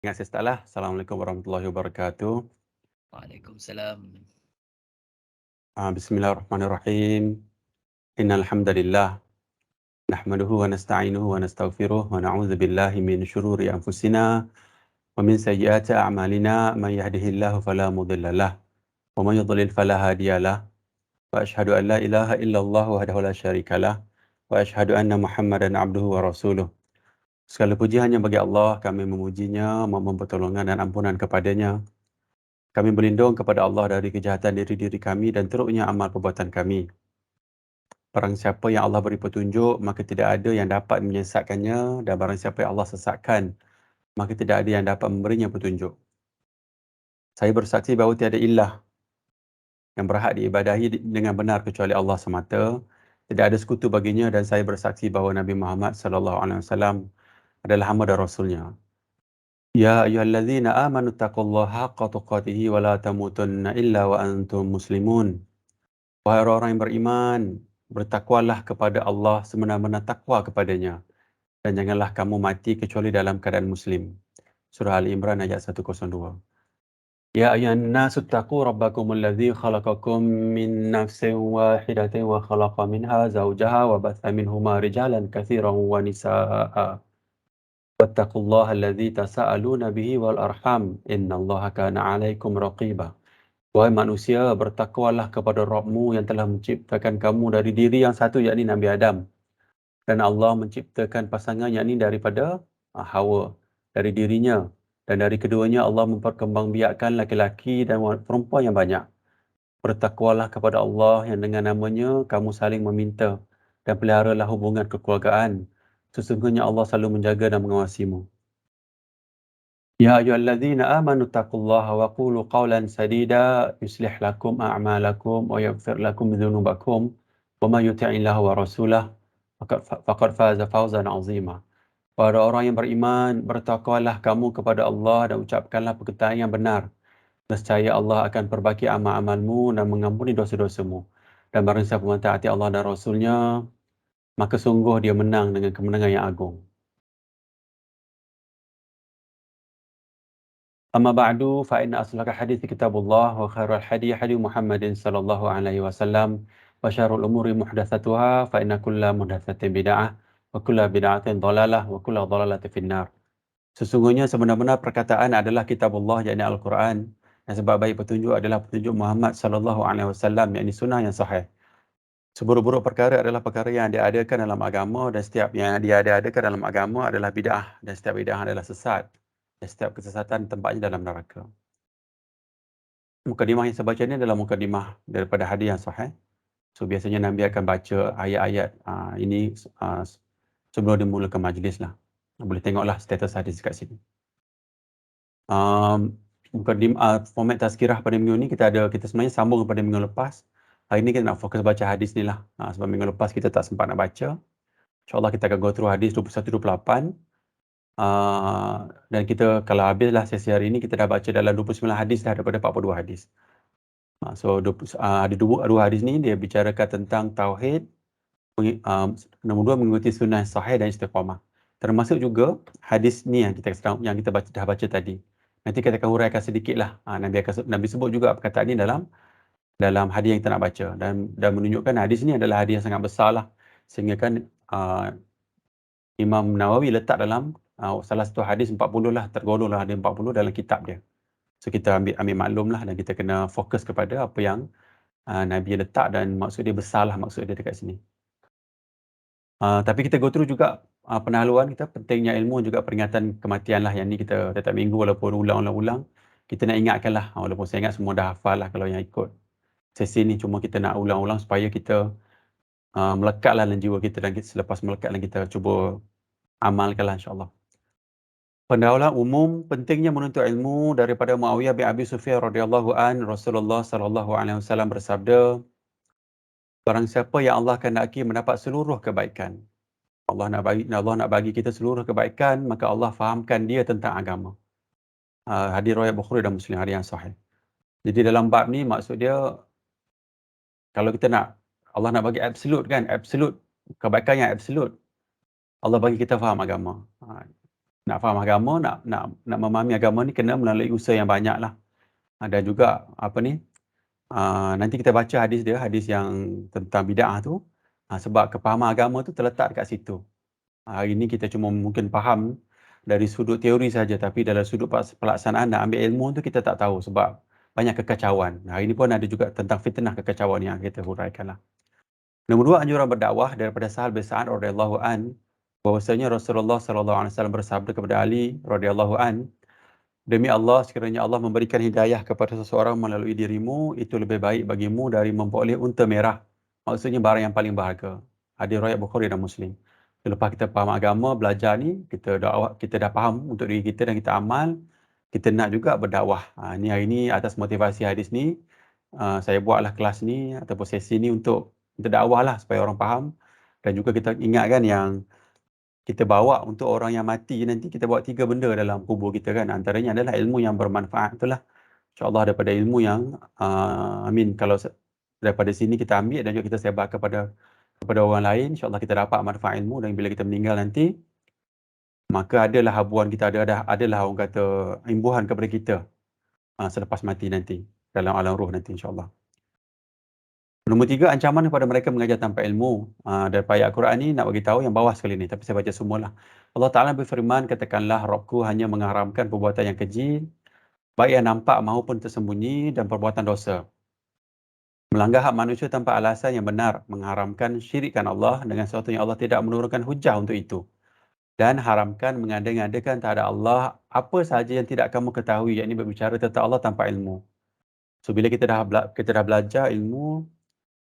Ingat saya start lah. Assalamualaikum warahmatullahi wabarakatuh. Waalaikumsalam. Bismillahirrahmanirrahim. Innal hamdalillah nahmaduhu wa nasta'inuhu wa nastaghfiruh wa na'udzu billahi min syururi anfusina wa min sayyiati a'malina may yahdihillahu fala mudilla lah wa may yudlil fala hadiyalah wa asyhadu an la ilaha illallah wahdahu la syarikalah wa asyhadu anna Muhammadan abduhu wa rasuluh. Segala puji hanya bagi Allah, kami memujinya, memohon pertolongan dan ampunan kepadanya. Kami berlindung kepada Allah dari kejahatan diri kami dan teruknya amal perbuatan kami. Barang siapa yang Allah beri petunjuk, maka tidak ada yang dapat menyesatkannya, dan barang siapa yang Allah sesatkan, maka tidak ada yang dapat memberinya petunjuk. Saya bersaksi bahawa tiada ilah yang berhak diibadahi dengan benar kecuali Allah semata. Tidak ada sekutu baginya, dan saya bersaksi bahawa Nabi Muhammad SAW adalah hamba dan Rasulnya. Ya ayyuhallazina amanu taqullaha haqqa tuqatihi wa la tamutunna illa wa antum muslimun. Wahai orang-orang yang beriman, bertakwalah kepada Allah sebenar-benar takwa kepadanya, dan janganlah kamu mati kecuali dalam keadaan Muslim. Surah Ali Imran ayat 102. Ya ayyuhan nasu taqu rabbakumul ladzi khalaqakum min nafsin wahidatin wa khalaqa minha zawjaha wa batha minhuma rijalan katsiran wa nisaa'a. Wattaqullaha alladzi tasaaluna bihi wal arham innallaha kana 'alaikum raqiba. Wahai manusia, bertakwalah kepada Rabbmu yang telah menciptakan kamu dari diri yang satu, yakni Nabi Adam. Dan Allah menciptakan pasangan, yakni daripada Hawa, dari dirinya. Dan dari keduanya Allah memperkembangbiakkan laki-laki dan perempuan yang banyak. Bertakwalah kepada Allah yang dengan namanya kamu saling meminta, dan peliharalah hubungan kekeluargaan. Sesungguhnya Allah selalu menjaga dan mengawasimu. Ya ayyuhallazina amanu taqullaha wa qulu qawlan sadida yuslih lakum a'malakum wa yaghfir lakum dhunubakum wa may yuti'illaha wa rasulahu faqad faza fawzan 'azima. Para orang yang beriman, bertakwalah kamu kepada Allah dan ucapkanlah perkataan yang benar. Nescaya Allah akan perbaiki amal-amalmu dan mengampuni dosa-dosamu. Dan barang siapa mentaati Allah dan Rasulnya, maka sungguh dia menang dengan kemenangan yang agung. Amma ba'du fa inna asdaqal hadithi kitabullah wa khairal hadi hadi Muhammadin sallallahu alaihi wasallam wa syarrul umuri muhdatsatuha fa inna kulla muhdatsatin bid'ah wa kulla bid'atin dhalalah wa kulla dhalalatin finnar. Sesungguhnya sebenar-benar perkataan adalah kitabullah, yakni Al-Quran, dan sebaik-baik petunjuk adalah petunjuk Muhammad sallallahu alaihi wasallam, yakni sunnah yang sahih. Seburuk-buruk perkara adalah perkara yang diadakan dalam agama, dan setiap yang diadakan dalam agama adalah bid'ah, dan setiap bid'ah adalah sesat. Dan setiap kesesatan tempatnya dalam neraka. Mukadimah yang saya baca ni adalah mukadimah daripada hadis yang sahih. So biasanya Nabi akan baca ayat-ayat ini sebelum dimulakan majlis lah. Boleh tengoklah status hadis kat sini. Format tazkirah pada minggu ni kita sebenarnya sambung pada minggu lepas. Hari ni kita nak fokus baca hadis ni lah. Sebab minggu lepas kita tak sempat nak baca. InsyaAllah kita akan go through hadis 21-28. Dan kita kalau habislah sesi hari ni, kita dah baca dalam 29 hadis dah daripada 42 hadis. So ada dua hadis ni dia bicarakan tentang tauhid, nombor 2 mengikuti sunnah sahih dan istiqamah. Termasuk juga hadis ni yang kita dah baca tadi. Nanti kita akan huraikan sedikitlah. Nabi sebut juga perkataan ni dalam hadis yang kita nak baca, dan menunjukkan hadis ni adalah hadis yang sangat besar lah, sehingga kan Imam Nawawi letak dalam salah satu hadis 40 lah, tergolong lah hadis 40 dalam kitab dia. So kita ambil maklum lah, dan kita kena fokus kepada apa yang Nabi letak, dan maksud dia besar lah, maksud dia dekat sini. Tapi kita go through juga pendahuluan kita, pentingnya ilmu, juga peringatan kematian lah, yang ni kita setiap minggu walaupun ulang-ulang, kita nak ingatkan lah, walaupun saya ingat semua dah hafal lah kalau yang ikut sesi ni, cuma kita nak ulang-ulang supaya kita melekat lah dalam jiwa kita, dan selepas melekat dan kita cuba amalkan lah insyaAllah. Pendahuluan umum, pentingnya menuntut ilmu. Daripada Muawiyah bin Abi Sufyan radhiyallahu an, Rasulullah sallallahu alaihi wasallam bersabda, barang siapa yang Allah kehendaki mendapat seluruh kebaikan, Allah nak bagi kita seluruh kebaikan, maka Allah fahamkan dia tentang agama. Hadis riwayat Bukhari dan Muslim, hadis yang sahih. Jadi dalam bab ni maksud dia, kalau kita nak Allah nak bagi absolute kan, absolute kebaikan yang absolute, Allah bagi kita faham agama. nak faham agama, nak memahami agama ni kena melalui usaha yang banyak lah. Ada juga nanti kita baca hadis dia, hadis yang tentang bid'ah tu, sebab kepahaman agama tu terletak dekat situ. Hari ni kita cuma mungkin faham dari sudut teori saja, tapi dalam sudut pelaksanaan nak ambil ilmu tu kita tak tahu sebab banyak kekacauan. Hari ni pun ada juga tentang fitnah kekacauan yang kita huraikan lah. Nombor 2, anjuran berdakwah daripada Sahal bin Sa'ad radhiyallahu an, bahwasanya Rasulullah sallallahu alaihi wasallam bersabda kepada Ali radhiyallahu an, demi Allah, sekiranya Allah memberikan hidayah kepada seseorang melalui dirimu, itu lebih baik bagimu dari memperoleh unta merah. Maksudnya barang yang paling berharga. Hadis riwayat Bukhari dan Muslim. Selepas kita faham agama, belajar ni, kita dah faham untuk diri kita dan kita amal, kita nak juga berdakwah. Ni hari ni atas motivasi hadis ni, saya buatlah kelas ni ataupun sesi ni untuk dakwah lah supaya orang faham. Dan juga kita ingatkan yang kita bawa untuk orang yang mati nanti, kita bawa 3 benda dalam kubur kita kan. Antaranya adalah ilmu yang bermanfaat. Itulah insyaAllah daripada ilmu yang kalau daripada sini kita ambil dan juga kita sebar kepada orang lain, insyaAllah kita dapat manfaat ilmu, dan bila kita meninggal nanti, maka adalah habuan kita, adalah orang kata imbuhan kepada kita selepas mati nanti, dalam alam ruh nanti insyaAllah. Nombor 3, ancaman kepada mereka mengajar tanpa ilmu. Daripada ayat Quran ni nak bagi tahu yang bawah sekali ni, tapi saya baca semualah. Allah Ta'ala berfirman, katakanlah Rabbku hanya mengharamkan perbuatan yang keji, baik yang nampak maupun tersembunyi, dan perbuatan dosa. Melanggar hak manusia tanpa alasan yang benar, mengharamkan syirikkan Allah dengan sesuatu yang Allah tidak menurunkan hujah untuk itu. Dan haramkan mengada-ngadakan terhadap Allah apa sahaja yang tidak kamu ketahui, yakni berbicara tentang Allah tanpa ilmu. So bila kita dah belajar ilmu,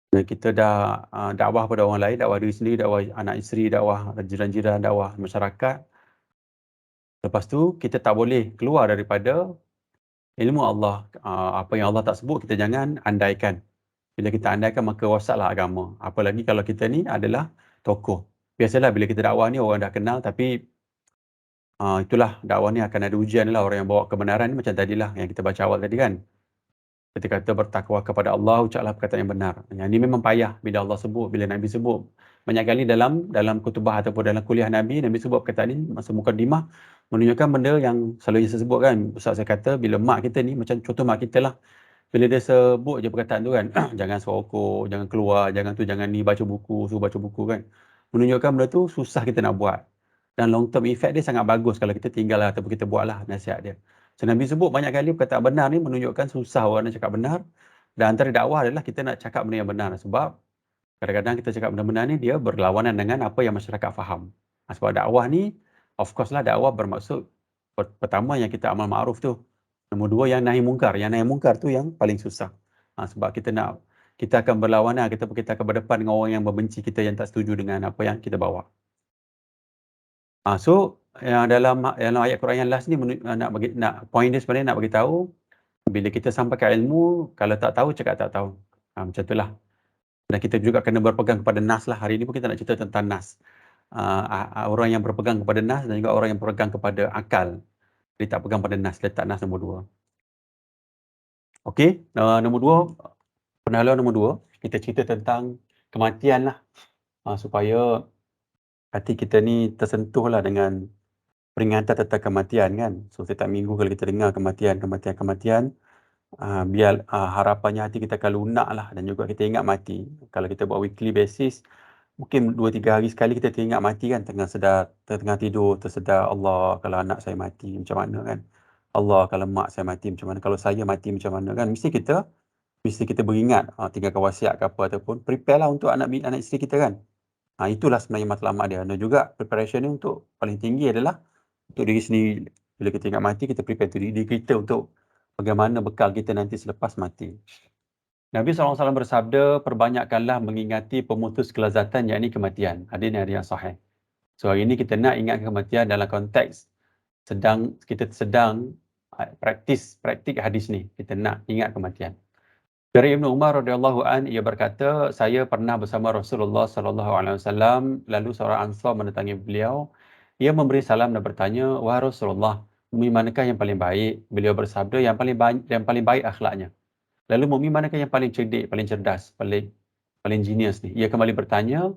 dan kita dah dakwah pada orang lain, dakwah diri sendiri, dakwah anak isteri, dakwah jiran-jiran, dakwah masyarakat, lepas tu kita tak boleh keluar daripada ilmu Allah. Apa yang Allah tak sebut, kita jangan andaikan. Bila kita andaikan, maka rosaklah agama. Apalagi kalau kita ni adalah tokoh. Biasalah bila kita dakwah ni orang dah kenal, tapi itulah dakwah ni akan ada ujian lah. Orang yang bawa kebenaran ni macam tadilah yang kita baca awal tadi kan. Kita kata bertakwa kepada Allah, ucaplah perkataan yang benar. Yang ni memang payah bila Allah sebut, bila Nabi sebut. Banyak kali dalam kutubah ataupun dalam kuliah Nabi sebut perkataan ni masa mukadimah, menunjukkan benda yang selalunya saya sebut kan. Ustaz saya kata bila mak kita ni, macam contoh mak kita lah, bila dia sebut je perkataan tu kan, jangan serokok, jangan keluar, jangan ni, baca buku, suruh baca buku kan. Menunjukkan benda tu susah kita nak buat. Dan long term effect dia sangat bagus kalau kita tinggal lah ataupun kita buat lah nasihat dia. So Nabi sebut banyak kali perkataan benar ni menunjukkan susah orang nak cakap benar. Dan antara dakwah adalah kita nak cakap benda yang benar. Sebab kadang-kadang kita cakap benda benar ni, dia berlawanan dengan apa yang masyarakat faham. Sebab dakwah ni, of course lah dakwah bermaksud, pertama yang kita amal ma'ruf tu. Nombor 2 yang nahi mungkar. Yang nahi mungkar tu yang paling susah. Sebab kita akan berlawanan, kita akan berdepan dengan orang yang membenci kita, yang tak setuju dengan apa yang kita bawa. So dalam ayat Quran yang last ni point dia sebenarnya nak bagi tahu, bila kita sampai ke ilmu, kalau tak tahu cakap tak tahu. Macam itulah. Dan kita juga kena berpegang kepada nas lah. Hari ni pun kita nak cerita tentang nas. Orang yang berpegang kepada nas dan juga orang yang berpegang kepada akal. Dia tak pegang pada nas, letak nas nombor 2. Okey, nombor 2, pendahuluan nombor 2, kita cerita tentang kematian lah. Supaya hati kita ni tersentuh lah dengan peringatan tentang kematian kan. So setiap minggu kalau kita dengar kematian, biar harapannya hati kita akan lunak lah, dan juga kita ingat mati. Kalau kita buat weekly basis, mungkin 2-3 hari sekali kita teringat mati kan. Tengah tidur tersedar, Allah kalau anak saya mati macam mana kan. Allah kalau mak saya mati macam mana, kalau saya mati macam mana kan. Mesti kita beringat, tinggalkan wasiat ke apa, ataupun prepare lah untuk anak isteri kita kan. Itulah sebenarnya matlamat dia. Dan juga preparation ni untuk paling tinggi adalah untuk diri sendiri. Bila kita ingat mati, kita prepare diri kita untuk bagaimana bekal kita nanti selepas mati. Nabi SAW bersabda, perbanyakkanlah mengingati pemutus kelazatan, yakni kematian. Hadis ni hadis yang sahih. So hari ni kita nak ingat kematian dalam konteks kita sedang praktik hadis ni. Kita nak ingat kematian. Dari Ibnu Umar radhiyallahu an, ia berkata, saya pernah bersama Rasulullah sallallahu alaihi wasallam, lalu seorang Ansar mendatangi beliau. Ia memberi salam dan bertanya, wahai Rasulullah, mumi manakah yang paling baik? Beliau bersabda, yang paling baik akhlaknya. Lalu mumi manakah yang paling cerdik, paling cerdas, paling genius ni? Ia kembali bertanya,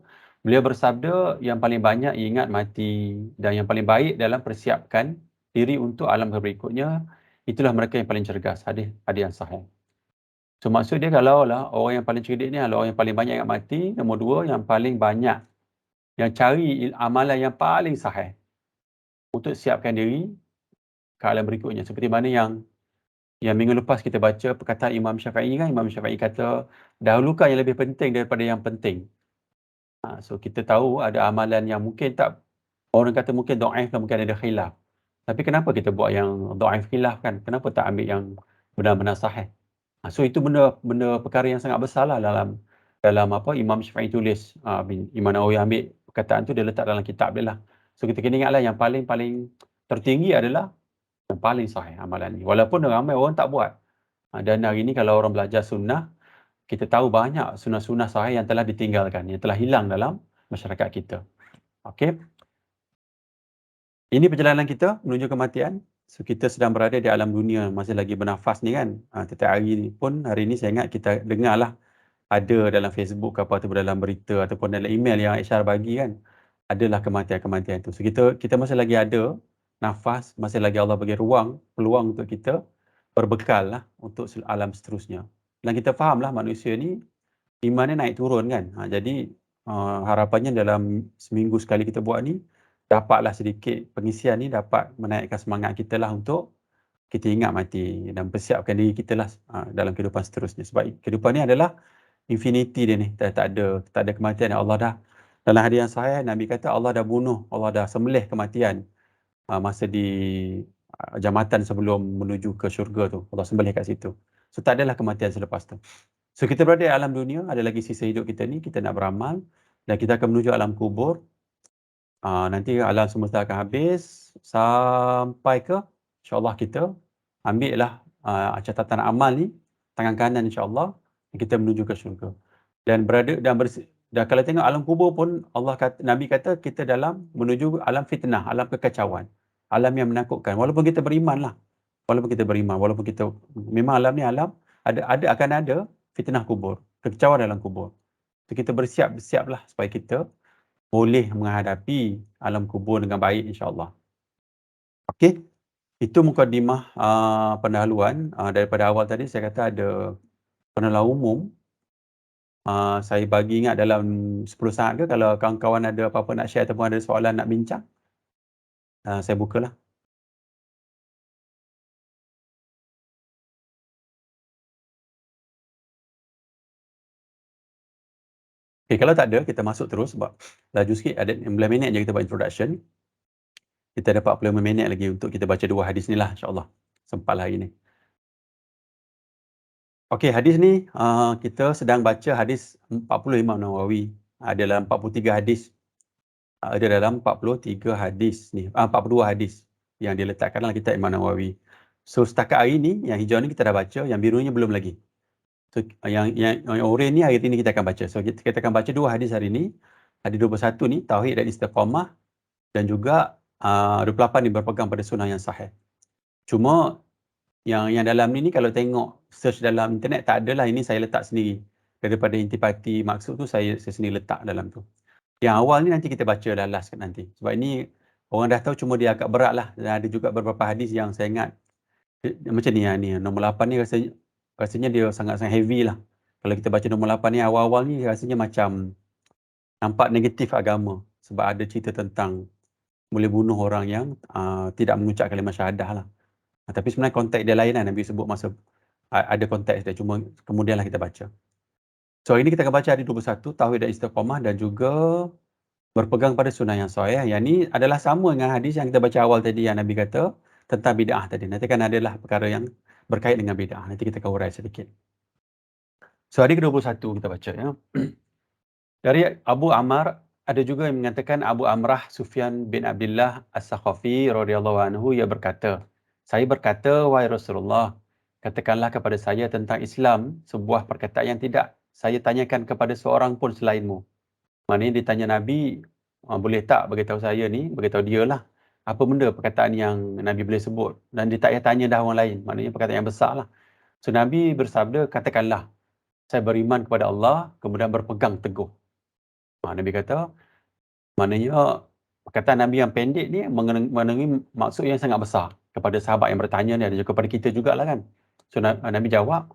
Beliau bersabda, yang paling banyak ingat mati dan yang paling baik dalam persiapkan diri untuk alam berikutnya, itulah mereka yang paling cergas. Hadis yang sahih. So maksud dia kalau lah orang yang paling cerdik ni adalah orang yang paling banyak ingat mati, nombor dua yang paling banyak yang cari amalan yang paling sahih untuk siapkan diri ke alam berikutnya. Seperti mana yang minggu lepas kita baca perkataan Imam Syafi'i kan, Imam Syafi'i kata dahulukan yang lebih penting daripada yang penting. So kita tahu ada amalan yang mungkin tak, orang kata mungkin dhaif dan mungkin ada khilaf. Tapi kenapa kita buat yang dhaif khilaf kan? Kenapa tak ambil yang benar-benar sahih? So itu benda perkara yang sangat besar lah dalam apa Imam Syafi'i tulis. Imam Nawawi ambil perkataan tu dia letak dalam kitab dia lah. So kita kena ingatlah yang paling tertinggi adalah yang paling sahih amalan ni. Walaupun ramai orang tak buat. Dan hari ni kalau orang belajar sunnah, kita tahu banyak sunnah-sunnah sahih yang telah ditinggalkan, yang telah hilang dalam masyarakat kita. Okey. Ini perjalanan kita menuju kematian. So kita sedang berada di alam dunia, masih lagi bernafas ni kan. Setiap hari ni pun, hari ni saya ingat kita dengarlah ada dalam Facebook ataupun dalam berita ataupun dalam email yang HR bagi kan. Adalah kematian-kematian tu. So kita masih lagi ada nafas, masih lagi Allah bagi peluang untuk kita berbekal lah untuk alam seterusnya. Dan kita fahamlah manusia ni imannya naik turun kan. Jadi harapannya dalam seminggu sekali kita buat ni, dapatlah sedikit pengisian ni dapat menaikkan semangat kita lah untuk kita ingat mati dan persiapkan diri kita lah dalam kehidupan seterusnya. Sebab kehidupan ni adalah infinity dia ni. Tak ada kematian. Allah dah, dalam hadis yang sahih, Nabi kata Allah dah bunuh, Allah dah sembelih kematian masa di jamatan sebelum menuju ke syurga tu. Allah sembelih kat situ. So tak adalah kematian selepas tu. So kita berada di alam dunia, ada lagi sisa hidup kita ni, kita nak beramal dan kita akan menuju alam kubur. Nanti alam semesta akan habis sampai ke insya-Allah kita ambil lah catatan amal ni tangan kanan insya-Allah, kita menuju ke syurga. Dan kalau tengok alam kubur pun Nabi kata kita dalam menuju alam fitnah, alam kekacauan, alam yang menakutkan. Walaupun kita beriman lah, walaupun kita memang alam ni akan ada fitnah kubur, kekacauan dalam kubur. So, kita bersiaplah supaya kita boleh menghadapi alam kubur dengan baik insya-Allah. Okey, itu mukadimah pendahuluan. Daripada awal tadi saya kata ada pengenalan umum. Saya bagi ingat dalam 10 saat ke, kalau kawan-kawan ada apa-apa nak share ataupun ada soalan nak bincang, saya bukalah. Okay, kalau tak ada, kita masuk terus sebab laju sikit, ada 16 minit je kita buat introduction. Kita ada 45 minit lagi untuk kita baca dua hadis ni lah insyaAllah. Sempatlah hari ni. Okey, hadis ni kita sedang baca hadis 40 Imam Nawawi. Ada dalam 43 hadis. Ada dalam 43 hadis ni. 42 hadis yang diletakkan dalam kitab Imam Nawawi. So setakat hari ni, yang hijau ni kita dah baca, yang birunya belum lagi. So yang oranye ni hari ni kita akan baca. So kita akan baca dua hadis hari ni. Hadis 21 ni tauhid dan istiqamah, dan juga 28 ni berpegang pada sunnah yang sahih. Cuma yang dalam ni kalau tengok search dalam internet tak adalah, ini saya letak sendiri. Daripada intipati maksud tu saya sendiri letak dalam tu. Yang awal ni nanti kita baca dah last nanti. Sebab ini orang dah tahu, cuma dia agak berat lah. Dan ada juga beberapa hadis yang saya ingat macam ni, nombor 8 ni rasanya dia sangat-sangat heavy lah. Kalau kita baca nombor 8 ni awal-awal ni rasanya macam nampak negatif agama. Sebab ada cerita tentang boleh bunuh orang yang tidak mengucap kalimah syahadah lah. Tapi sebenarnya konteks dia lain lah. Nabi sebut masa ada konteks dia. Cuma kemudianlah kita baca. So hari ni kita akan baca hadis 21, tauhid dan istiqamah, dan juga berpegang pada sunnah yang sahih. Yang ni adalah sama dengan hadis yang kita baca awal tadi, yang Nabi kata tentang bid'ah tadi. Nanti kan adalah perkara yang berkait dengan bid'ah. Nanti kita akan urai sedikit. So hadis ke-21 kita baca ya. Dari Abu Ammar, ada juga yang mengatakan Abu Amrah Sufyan bin Abdullah As-Sakhafi radhiyallahu anhu, ia berkata, saya berkata, wahai Rasulullah, katakanlah kepada saya tentang Islam sebuah perkataan yang tidak saya tanyakan kepada seorang pun selainmu. Maknanya ditanya Nabi, boleh tak beritahu saya ni, beritahu dia lah, apa benda perkataan yang Nabi boleh sebut, dan dia tak payah tanya dah orang lain. Maknanya perkataan yang besar lah. So Nabi bersabda, katakanlah, saya beriman kepada Allah, kemudian berpegang teguh. Nabi kata, maknanya perkataan Nabi yang pendek ni mengandungi maksud yang sangat besar. Kepada sahabat yang bertanya ni, ada juga kepada kita jugalah kan. So Nabi jawab,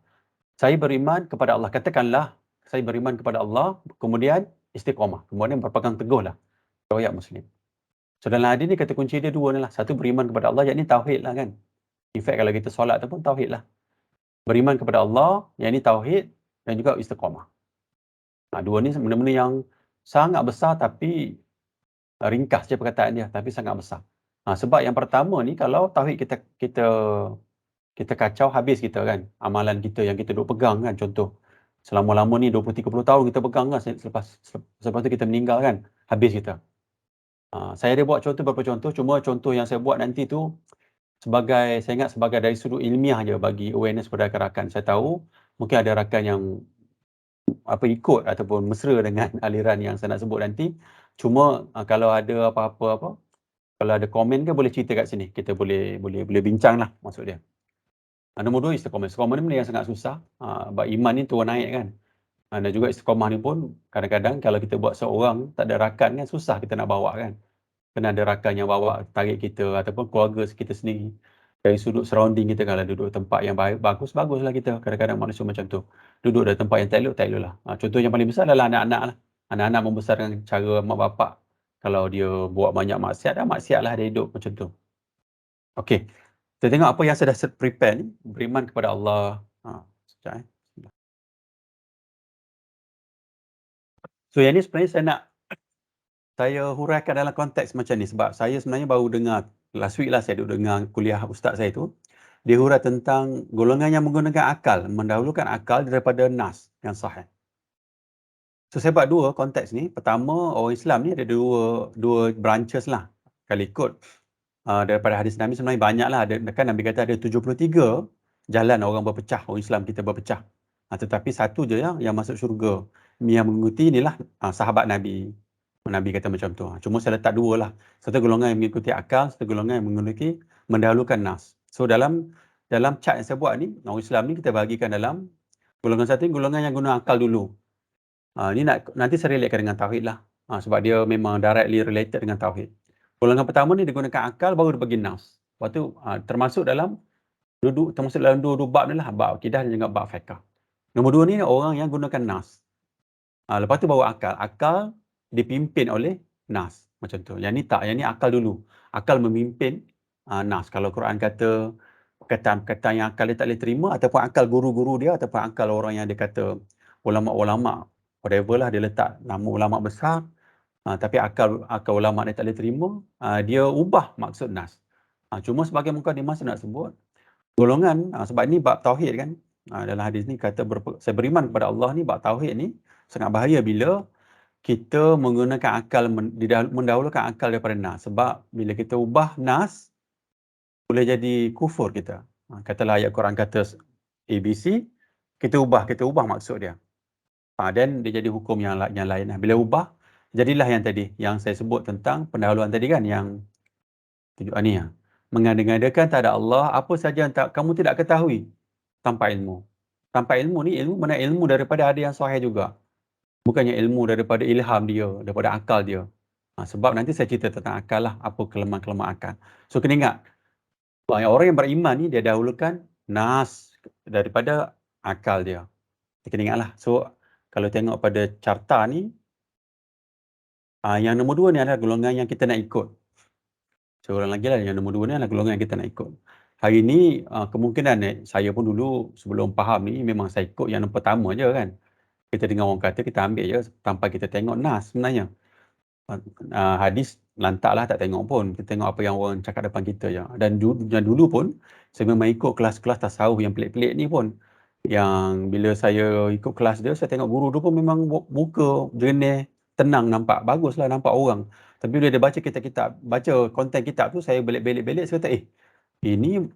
saya beriman kepada Allah. Katakanlah, saya beriman kepada Allah, kemudian istiqamah. Kemudian berpegang teguhlah. Riwayat Muslim. So dalam hadis ni kata kunci dia dua ni lah. Satu, beriman kepada Allah, yakni tauhid lah kan. In fact kalau kita solat tu pun tauhid lah. Beriman kepada Allah, yakni tauhid, dan juga istiqamah. Dua ni benda-benda yang sangat besar tapi ringkas je perkataan dia, tapi sangat besar. Sebab yang pertama ni, kalau tauhid kita kacau, habis kita kan. Amalan kita yang kita duk pegang kan, contoh. Selama-lama ni 20-30 tahun kita pegang kan, selepas tu kita meninggal kan, habis kita. Saya ada buat contoh beberapa contoh, cuma contoh yang saya buat nanti tu saya ingat sebagai dari sudut ilmiah je bagi awareness kepada rakan-rakan. Saya tahu mungkin ada rakan yang ikut ataupun mesra dengan aliran yang saya nak sebut nanti. Cuma kalau ada apa-apa, kalau ada komen ke boleh cerita kat sini. Kita boleh bincang lah maksud dia. Nombor 2, istiqamah. Istiqamah ni benda yang sangat susah. Sebab iman ni turun naik kan. Dan juga istiqamah ni pun kadang-kadang kalau kita buat seorang, tak ada rakan kan, susah kita nak bawa kan. Kena ada rakan yang bawa, tarik kita ataupun keluarga kita sendiri. Dari sudut surrounding kita, kalau duduk tempat yang baguslah kita. Kadang-kadang manusia macam tu. Duduk dalam tempat yang tak elok lah. Contoh yang paling besar adalah anak-anak lah. Anak-anak membesar dengan cara mak bapak. Kalau dia buat banyak maksiat lah dia hidup macam tu. Okey. Kita tengok apa yang saya dah prepare ni. Beriman kepada Allah. Sekejap So yang ni sebenarnya saya huraikan dalam konteks macam ni. Sebab saya sebenarnya baru dengar, last week lah saya duduk dengar kuliah ustaz saya tu. Dia hurai tentang golongan yang menggunakan akal, mendahulukan akal daripada nas yang sahih. So saya buat dua konteks ni. Pertama, orang Islam ni ada dua branches lah. Kalau ikut daripada hadis Nabi sebenarnya banyak lah. Kan Nabi kata ada 73 jalan orang berpecah, orang Islam kita berpecah. Tetapi satu je yang masuk syurga. Yang mengikuti inilah sahabat Nabi. Nabi kata macam tu. Cuma saya letak dua lah. Satu golongan yang mengikuti akal, satu golongan yang mendahulukan nas. So dalam chart yang saya buat ni, orang Islam ni kita bahagikan dalam golongan satu ni, golongan yang guna akal dulu. Ni nanti saya relatekan dengan tauhid lah. Sebab dia memang directly related dengan tauhid. Golongan pertama ni dia gunakan akal, baru dia bagi nas. Lepas tu termasuk dalam dua bab ni lah. Bab akidah dan juga bab fiqh. Nombor 2 ni orang yang gunakan nas. Lepas tu bawa akal. Akal dipimpin oleh nas. Macam tu. Yang ni tak. Yang ni akal dulu. Akal memimpin nas. Kalau Quran kata perkataan yang akal dia tak boleh terima, ataupun akal guru-guru dia, ataupun akal orang yang dia kata ulama'-ulama', whatever lah, dia letak nama ulama' besar, tapi akal ulama' dia tak boleh terima, dia ubah maksud nas. Cuma sebagai mukadimah saya nak sebut, golongan, sebab ni bab tauhid kan, dalam hadis ni kata saya beriman kepada Allah ni, bab tauhid ni sangat bahaya bila kita menggunakan akal, mendahulukan akal daripada nas. Sebab bila kita ubah nas, boleh jadi kufur kita. Katalah ayat Quran kata ABC, kita ubah maksud dia. Dan dia jadi hukum yang lain. Bila ubah, jadilah yang tadi, yang saya sebut tentang pendahuluan tadi kan, yang ni mengada-ngadakan tak ada Allah, apa saja yang kamu tidak ketahui tanpa ilmu. Tanpa ilmu ni, mana ilmu daripada ada yang sahih juga. Bukannya ilmu daripada ilham dia, daripada akal dia. Sebab nanti saya cerita tentang akal lah, apa kelemahan-kelemahan akal. So kena ingat, orang yang beriman ni dia dahulukan nas daripada akal dia. Kita kena ingat lah. So kalau tengok pada carta ni, yang nombor 2 ni adalah golongan yang kita nak ikut. So ulang lagi lah, yang nombor 2 ni adalah golongan yang kita nak ikut. Hari ni kemungkinan saya pun dulu sebelum faham ni memang saya ikut yang pertama je kan. Kita dengar orang kata, kita ambil je tanpa kita tengok nas sebenarnya. Hadis lantaklah tak tengok pun. Kita tengok apa yang orang cakap depan kita je. Dan dulu pun saya memang ikut kelas-kelas tasawuf yang pelik-pelik ni pun. Yang bila saya ikut kelas dia, saya tengok guru dia pun memang muka jernih, tenang nampak. Baguslah nampak orang. Tapi bila dia baca kitab-kitab, baca konten kitab tu, saya belik-belik saya kata, ini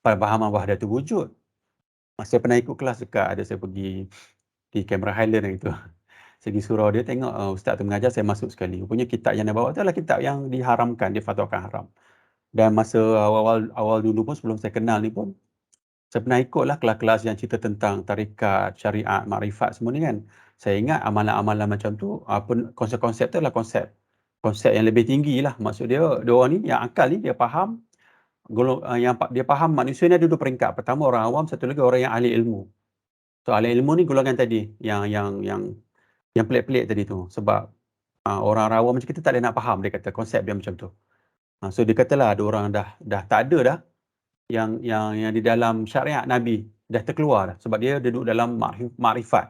pahaman wahdatul wujud. Saya pernah ikut kelas dekat, ada saya pergi di Cameron Highland itu. Saya pergi surau dia, tengok ustaz tu mengajar, saya masuk sekali. Rupanya kitab yang dia bawa tu adalah kitab yang diharamkan, difatwakan haram. Dan masa awal dulu pun, sebelum saya kenal ni pun, Saya pernah ikutlah kelas-kelas yang cerita tentang tarikat, syariat, makrifat semua ni kan. Saya ingat amalan-amalan macam tu, konsep-konsep tu adalah konsep yang lebih tinggi lah. Maksud dia orang ni, yang akal ni, dia faham, dia faham manusia ni ada dua peringkat. Pertama orang awam, satu lagi orang yang ahli ilmu. So ahli ilmu ni golongan tadi, yang pelik-pelik tadi tu. Sebab orang awam macam kita tak ada nak faham, dia kata konsep dia macam tu. So dia katalah ada orang dah tak ada dah, yang di dalam syariat Nabi dah terkeluar dah, sebab dia duduk dalam makrifat,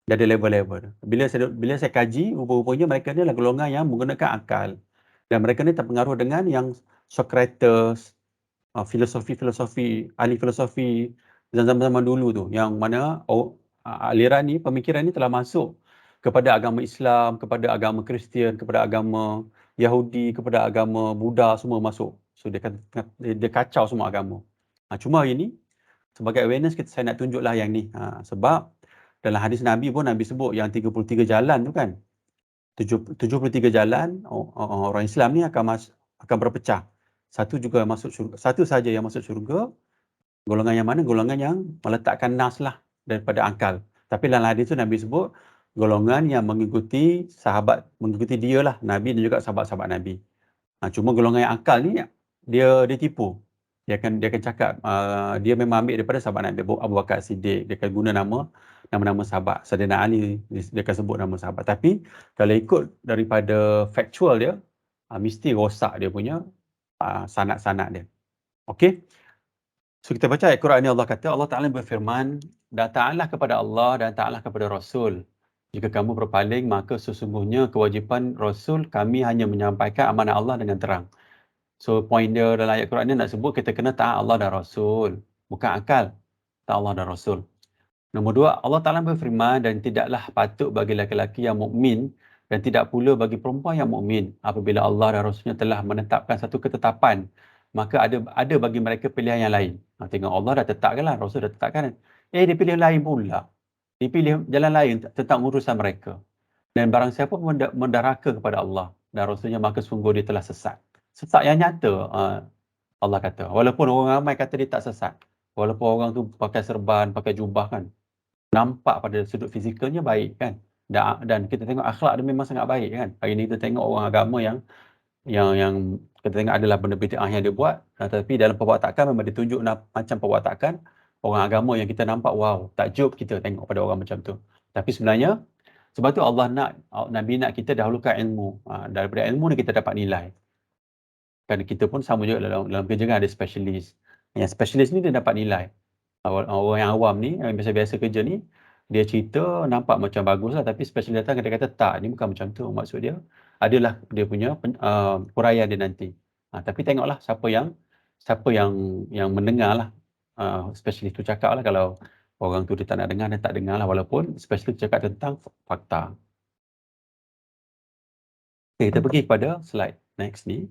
dah ada level-level. Bila saya kaji, rupa-rupanya mereka ni adalah golongan yang menggunakan akal, dan mereka ni terpengaruh dengan yang Socrates, ahli filosofi zaman-zaman dulu tu, yang mana aliran ni, pemikiran ni telah masuk kepada agama Islam, kepada agama Kristian, kepada agama Yahudi, kepada agama Buddha, semua masuk. So dia kacau semua agama. Cuma hari ni sebagai awareness saya nak tunjuklah yang ni. Sebab dalam hadis Nabi pun Nabi sebut yang 33 jalan tu kan. 73 jalan orang Islam ni akan berpecah. Satu saja yang masuk syurga. Golongan yang mana? Golongan yang meletakkan nas lah daripada akal. Tapi dalam hadis tu Nabi sebut golongan yang mengikuti dia lah, Nabi dan juga sahabat-sahabat Nabi. Cuma golongan yang akal ni dia tipu. Dia akan cakap dia memang ambil daripada sahabat Nabi Abu Bakar Siddiq. Dia akan guna nama-nama sahabat. Sayyidina Ali, dia akan sebut nama sahabat. Tapi kalau ikut daripada factual dia, mesti rosak dia punya sanad-sanad dia. Okey. So kita baca ayat Quran ni, Allah kata, Allah Ta'ala berfirman, dan ta'alah kepada Allah dan ta'alah kepada Rasul. Jika kamu berpaling, maka sesungguhnya kewajipan Rasul kami hanya menyampaikan amanah Allah dengan terang. So point dia dalam ayat Quran ni nak sebut kita kena taat Allah dan Rasul. Bukan akal. Taat Allah dan Rasul. Nombor dua, Allah Ta'ala berfirman, dan tidaklah patut bagi lelaki yang mukmin dan tidak pula bagi perempuan yang mukmin apabila Allah dan Rasulnya telah menetapkan satu ketetapan, maka ada bagi mereka pilihan yang lain. Tengok, Allah dah tetapkan lah, Rasul dah tetapkan. Dia pilih lain pula. Dia pilih jalan lain tentang urusan mereka. Dan barang siapa menderhaka kepada Allah dan Rasulnya, maka sungguh dia telah sesat. Sesat yang nyata, Allah kata. Walaupun orang ramai kata dia tak sesat. Walaupun orang tu pakai serban, pakai jubah kan. Nampak pada sudut fizikalnya baik kan. Dan kita tengok akhlak dia memang sangat baik kan. Hari ni kita tengok orang agama yang kita tengok adalah benda bid'ah yang dia buat, tetapi dalam perwatakan memang ditunjuk macam perwatakan orang agama yang kita nampak wow, takjub kita tengok pada orang macam tu. Tapi sebenarnya sebab tu Nabi nak kita dahulukan ilmu. Daripada ilmu ni kita dapat nilai. Kan kita pun sama juga dalam kerja kan ada specialist. Yang specialist ni dia dapat nilai. Orang yang awam ni, yang biasa-biasa kerja ni, dia cerita nampak macam bagus lah, tapi specialist datang dia kata tak, ni bukan macam tu. Maksud dia adalah dia punya huraian dia nanti. Tapi tengoklah siapa yang mendengar lah. Specialist tu cakap lah, kalau orang tu dia tak nak dengar, dia tak dengar lah, walaupun specialist cakap tentang fakta. Okay, kita pergi kepada slide next ni.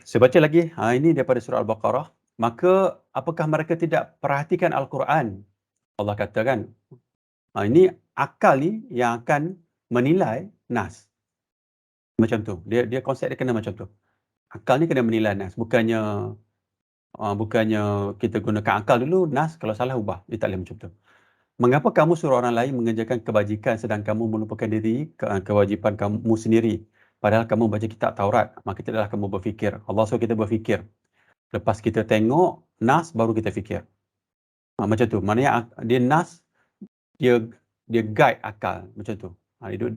Saya baca lagi. Ini daripada surah Al-Baqarah. Maka apakah mereka tidak perhatikan Al-Quran? Allah katakan, ini akal ni yang akan menilai nas. Macam tu. Dia konsep dia kena macam tu. Akal ni kena menilai nas. Bukannya kita gunakan akal dulu, nas kalau salah ubah. Dia tak boleh macam tu. Mengapa kamu suruh orang lain mengerjakan kebajikan sedang kamu melupakan diri kewajipan kamu sendiri? Padahal kamu baca kitab Taurat, maka tidaklah kamu berfikir. Allah suruh kita berfikir. Lepas kita tengok nas, baru kita fikir. Macam tu. Maknanya dia nas, dia guide akal. Macam tu.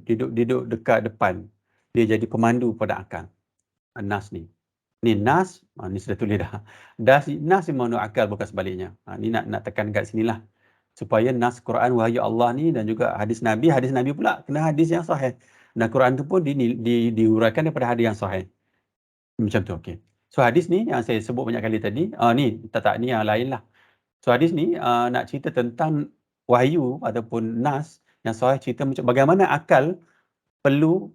Duduk dekat depan. Dia jadi pemandu pada akal. Nas ni. Ni nas, ni sudah tulis dah. Nas ni memandu akal, bukan sebaliknya. Ni nak tekan kat sinilah. Supaya nas Quran wahyu Allah ni dan juga hadis Nabi pula kena hadis yang sahih. Dan Quran tu pun diuraikan daripada hadis yang sahih. Macam tu, okey. So hadis ni yang saya sebut banyak kali tadi, ni ni yang lain lah. So hadis ni nak cerita tentang wahyu ataupun nas yang sahih, cerita macam bagaimana akal perlu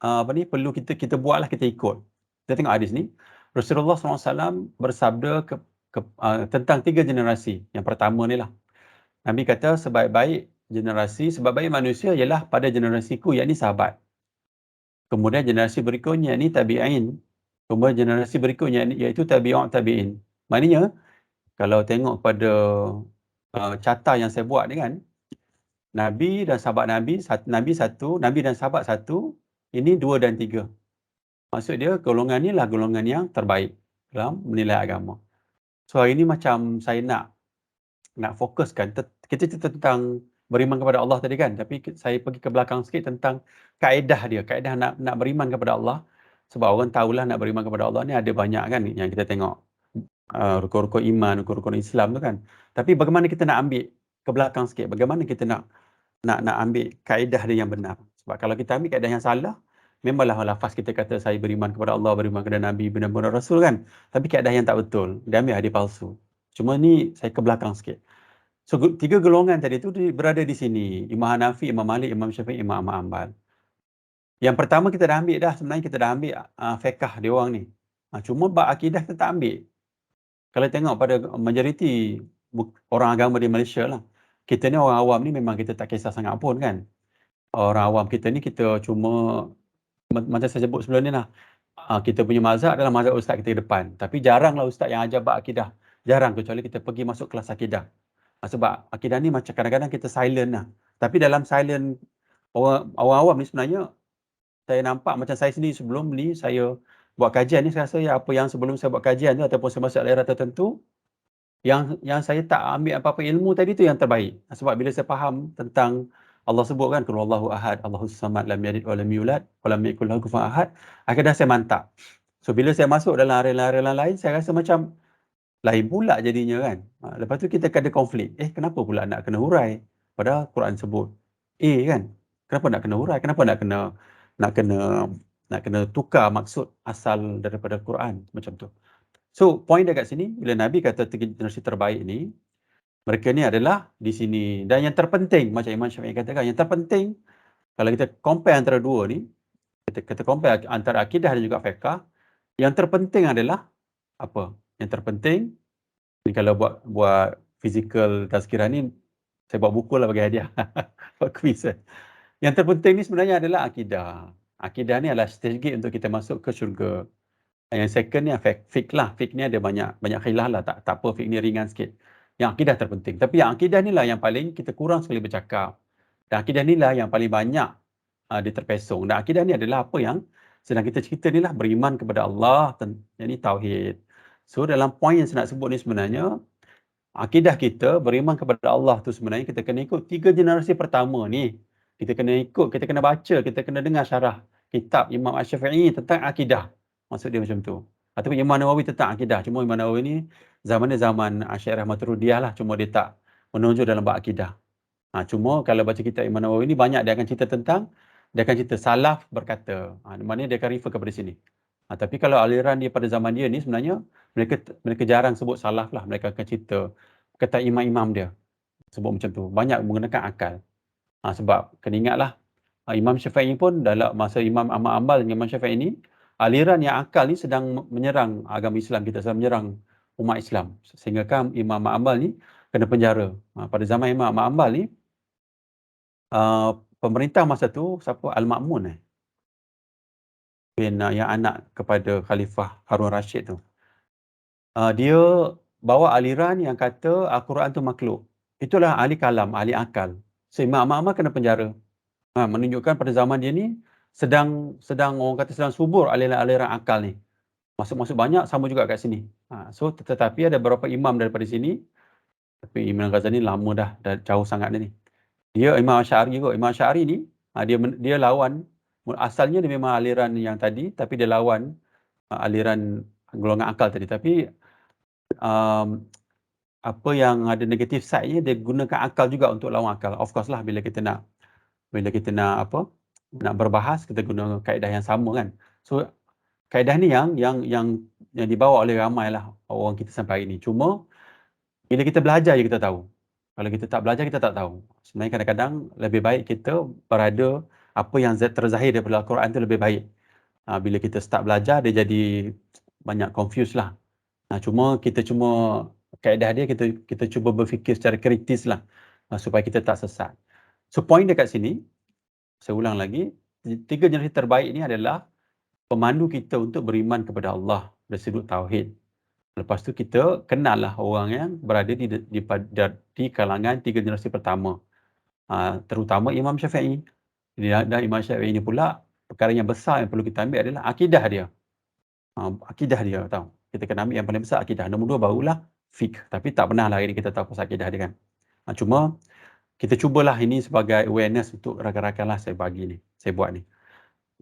perlu kita buatlah, kita ikut. Kita tengok hadis ni. Rasulullah SAW bersabda tentang 3 generasi. Yang pertama ni lah. Nabi kata sebaik-baik manusia ialah pada generasiku, yakni sahabat. Kemudian generasi berikutnya ni tabi'in. Kemudian generasi berikutnya iaitu tabi'in. Maknanya, kalau tengok pada carta yang saya buat ni kan, Nabi dan sahabat Nabi, Nabi satu, Nabi dan sahabat satu, ini 2 dan 3. Maksud dia, golongan ni lah golongan yang terbaik dalam menilai agama. So hari ni macam saya nak fokuskan, kita cerita tentang beriman kepada Allah tadi kan, tapi saya pergi ke belakang sikit tentang kaedah dia, kaedah nak beriman kepada Allah. Sebab orang tahulah nak beriman kepada Allah ni ada banyak kan yang kita tengok, rukun-rukun iman, rukun-rukun Islam tu kan. Tapi bagaimana kita nak ambil ke belakang sikit, bagaimana kita nak ambil kaedah dia yang benar. Sebab kalau kita ambil kaedah yang salah, memanglah lafaz kita kata saya beriman kepada Allah, beriman kepada Nabi, benar-benar Rasul kan. Tapi kaedah yang tak betul, dia ambil hadis palsu. Cuma ni saya ke belakang sikit. So 3 golongan tadi tu berada di sini. Imam Hanafi, Imam Malik, Imam Syafi'i, Imam Ahmad Hanbal. Yang pertama kita dah ambil dah, sebenarnya kita dah ambil fiqh dia orang ni. Cuma bab akidah kita tak ambil. Kalau tengok pada majoriti orang agama di Malaysia lah, kita ni orang awam ni memang kita tak kisah sangat pun kan. Orang awam kita ni kita cuma, macam saya sebut sebelum ni lah, kita punya mazhab adalah mazhab ustaz kita di depan. Tapi jaranglah ustaz yang ajar bab akidah. Jarang, kecuali kita pergi masuk kelas akidah. Sebab akidah ni macam kadang-kadang kita silent lah. Tapi dalam silent orang awam ni sebenarnya, saya nampak macam saya sendiri sebelum ni saya buat kajian ni, saya rasa apa yang sebelum saya buat kajian tu ataupun saya masuk daerah tertentu, yang saya tak ambil apa-apa ilmu tadi tu yang terbaik. Sebab bila saya faham tentang Allah sebut kan, qul huwallahu ahad, Allahus samad, lam yalid wa lam yulad wa lam yakul lahu kufuwan ahad, akhirnya saya mantap. So bila saya masuk dalam area-area lain, saya rasa macam lain pula jadinya kan. Lepas tu kita ada konflik. Kenapa pula nak kena hurai? Padahal Quran sebut A kan. Kenapa nak kena hurai? Kenapa nak kena tukar maksud asal daripada Quran macam tu. So point dia kat sini, bila Nabi kata 3 generasi terbaik ni, mereka ni adalah di sini. Dan yang terpenting, macam Imam Syafi'i katakan, yang terpenting kalau kita compare antara dua ni, kita compare antara akidah dan juga fiqh, yang terpenting adalah apa? Yang terpenting ni, kalau buat physical tazkirah ni, saya buat buku lah bagi hadiah. Buat quiz. Yang terpenting ni sebenarnya adalah akidah. Akidah ni adalah strategi untuk kita masuk ke syurga. Yang second ni fiqh lah. Fiqh ni ada banyak khilaf lah. Tak apa, fiqh ni ringan sikit. Yang akidah terpenting. Tapi yang akidah ni lah yang paling kita kurang sekali bercakap. Dan akidah ni lah yang paling banyak dia terpesong. Dan akidah ni adalah apa yang sedang kita cerita ni lah, beriman kepada Allah, yang ni tauhid. So dalam poin yang saya nak sebut ni sebenarnya, akidah kita beriman kepada Allah tu sebenarnya kita kena ikut 3 generasi pertama ni. Kita kena ikut, kita kena baca, kita kena dengar syarah kitab Imam Asy-Syafi'i tentang akidah. Maksud dia macam tu. Ataupun Imam Nawawi tentang akidah. Cuma Imam Nawawi ni zaman Asy'ariyah Maturidiyah lah, cuma dia tak menonjol dalam bab akidah. Cuma kalau baca kitab Imam Nawawi ni, banyak dia akan cerita salaf berkata. Maknanya dia akan refer kepada sini. Tapi kalau aliran dia pada zaman dia ni, sebenarnya mereka jarang sebut salaf lah. Mereka akan cerita kata imam-imam dia. Sebut macam tu. Banyak menggunakan akal. Sebab kena ingatlah, Imam Syafi'i pun dalam masa Imam Ahmad Hanbal dan Imam Syafi'i ni, aliran yang akal ni sedang menyerang agama Islam kita, sedang menyerang umat Islam. Sehingga kan Imam Ahmad Hanbal ni kena penjara. Pada zaman Imam Ahmad Hanbal ni, pemerintah masa tu siapa? Al-Ma'mun yang anak kepada Khalifah Harun Rashid tu. Dia bawa aliran yang kata Al-Quran tu makhluk. Itulah ahli kalam, ahli akal. So Imam Ahmad Hanbal kena penjara. Menunjukkan pada zaman dia ni sedang orang kata sedang subur aliran akal ni. Masuk banyak, sama juga kat sini. So tetapi ada beberapa imam daripada sini, tapi Imam Ghazali lama dah jauh sangat dah ni. Dia Imam Asy'ari kot. Imam Asy'ari ni dia lawan, asalnya dia memang aliran yang tadi, tapi dia lawan aliran golongan akal tadi. Tapi apa yang ada negatif side-nya, dia gunakan akal juga untuk lawan akal. Of course lah, bila kita nak berbahas, kita guna kaedah yang sama kan. So kaedah ni yang dibawa oleh ramai lah orang kita sampai hari ni. Cuma bila kita belajar je kita tahu. Kalau kita tak belajar, kita tak tahu. Sebenarnya kadang-kadang lebih baik kita berada apa yang terzahir daripada Al-Quran tu lebih baik. Bila kita start belajar, dia jadi banyak confused lah. Cuma kaedah dia, kita cuba berfikir secara kritis lah, supaya kita tak sesat. So point dekat sini, saya ulang lagi, 3 generasi terbaik ni adalah pemandu kita untuk beriman kepada Allah dari sudut tauhid. Lepas tu kita kenal lah orang yang berada di kalangan 3 generasi pertama. Terutama Imam Syafi'i. Dan Imam Syafi'i ni pula, perkara yang besar yang perlu kita ambil adalah akidah dia. Akidah dia, tahu. Kita kena ambil yang paling besar akidah. Nombor 2 barulah fiqh. Tapi tak pernah lah hari ni kita tahu pasal akidah dia kan. Cuma kita cubalah ini sebagai awareness untuk rakan-rakan lah saya bagi ni. Saya buat ni.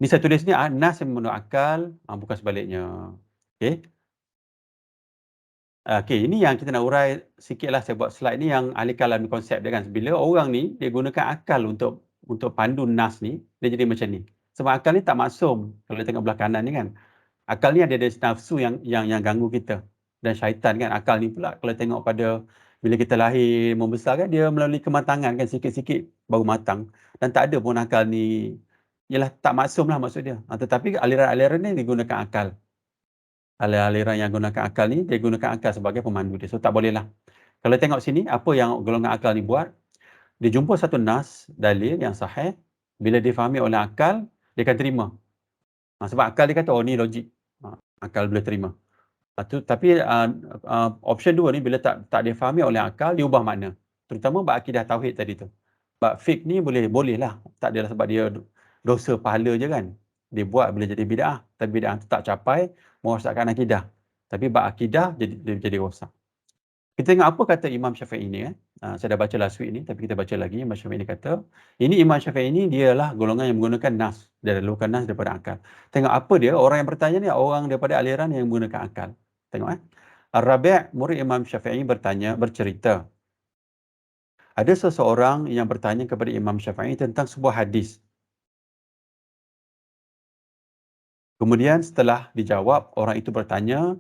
Ni saya tulis ni nas yang memenuhi akal, bukan sebaliknya. Okey. Okey, ini yang kita nak urai sikit lah. Saya buat slide ni yang ahli kalam ni konsep dia kan. Bila orang ni dia gunakan akal untuk pandu nas ni, dia jadi macam ni. Sebab akal ni tak maksum. Kalau kita tengok belah kanan ni kan. Akal ni ada nafsu yang ganggu kita. Dan syaitan kan. Akal ni pula kalau tengok pada bila kita lahir membesar kan, dia melalui kematangan kan, sikit-sikit baru matang. Dan tak ada pun akal ni, ialah tak maksum lah maksud dia. Tetapi aliran-aliran ni digunakan akal. Aliran yang gunakan akal ni, dia gunakan akal sebagai pemandu dia. So tak boleh lah. Kalau tengok sini, apa yang golongan akal ni buat, dia jumpa satu nas, dalil yang sahih, bila difahami oleh akal, dia akan terima. Sebab akal dia kata, oh ni logik. Akal boleh terima. Tapi option 2 ni, bila tak difahami oleh akal, dia ubah makna. Terutama bab akidah tauhid tadi tu. Bab fiqh ni boleh lah. Tak adalah sebab dia dosa pahala je kan. Dia buat boleh jadi bid'ah. Tapi bid'ah tu tak capai merosakkan akidah. Tapi bab akidah dia jadi rosak. Kita tengok apa kata Imam Syafi'i ni. Saya dah baca last week ni, tapi kita baca lagi. Imam Syafi'i ni kata, ini Imam Syafi'i ni dialah golongan yang menggunakan nas. Dia lalukan nas daripada akal. Tengok apa dia, orang yang bertanya ni, orang daripada aliran yang menggunakan akal. Tengok Ar-Rabi', murid Imam Syafi'i bercerita. Ada seseorang yang bertanya kepada Imam Syafi'i tentang sebuah hadis. Kemudian setelah dijawab, orang itu bertanya,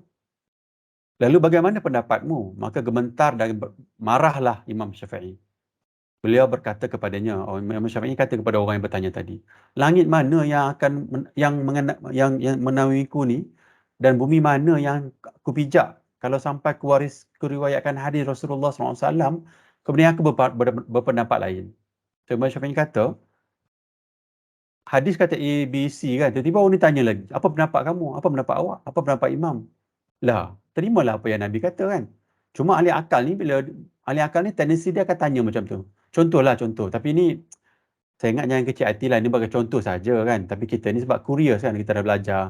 lalu bagaimana pendapatmu? Maka gementar dan marahlah Imam Syafi'i. Beliau berkata kepadanya, Imam Syafi'i kata kepada orang yang bertanya tadi, langit mana yang menaungiku ni, dan bumi mana yang aku pijak kalau sampai kuriwayatkan hadis Rasulullah SAW, kemudian aku berpendapat lain. So, Imam Syafi'i kata, hadis kata A, B, C kan. Tiba-tiba orang ni tanya lagi, apa pendapat kamu? Apa pendapat awak? Apa pendapat imam? Lah, terimalah apa yang Nabi kata kan. Cuma ahli akal ni tendensi dia akan tanya macam tu. Contoh. Tapi ni, saya ingat jangan kecil hati lah. Ini bagi contoh saja kan. Tapi kita ni sebab curious kan. Kita dah belajar.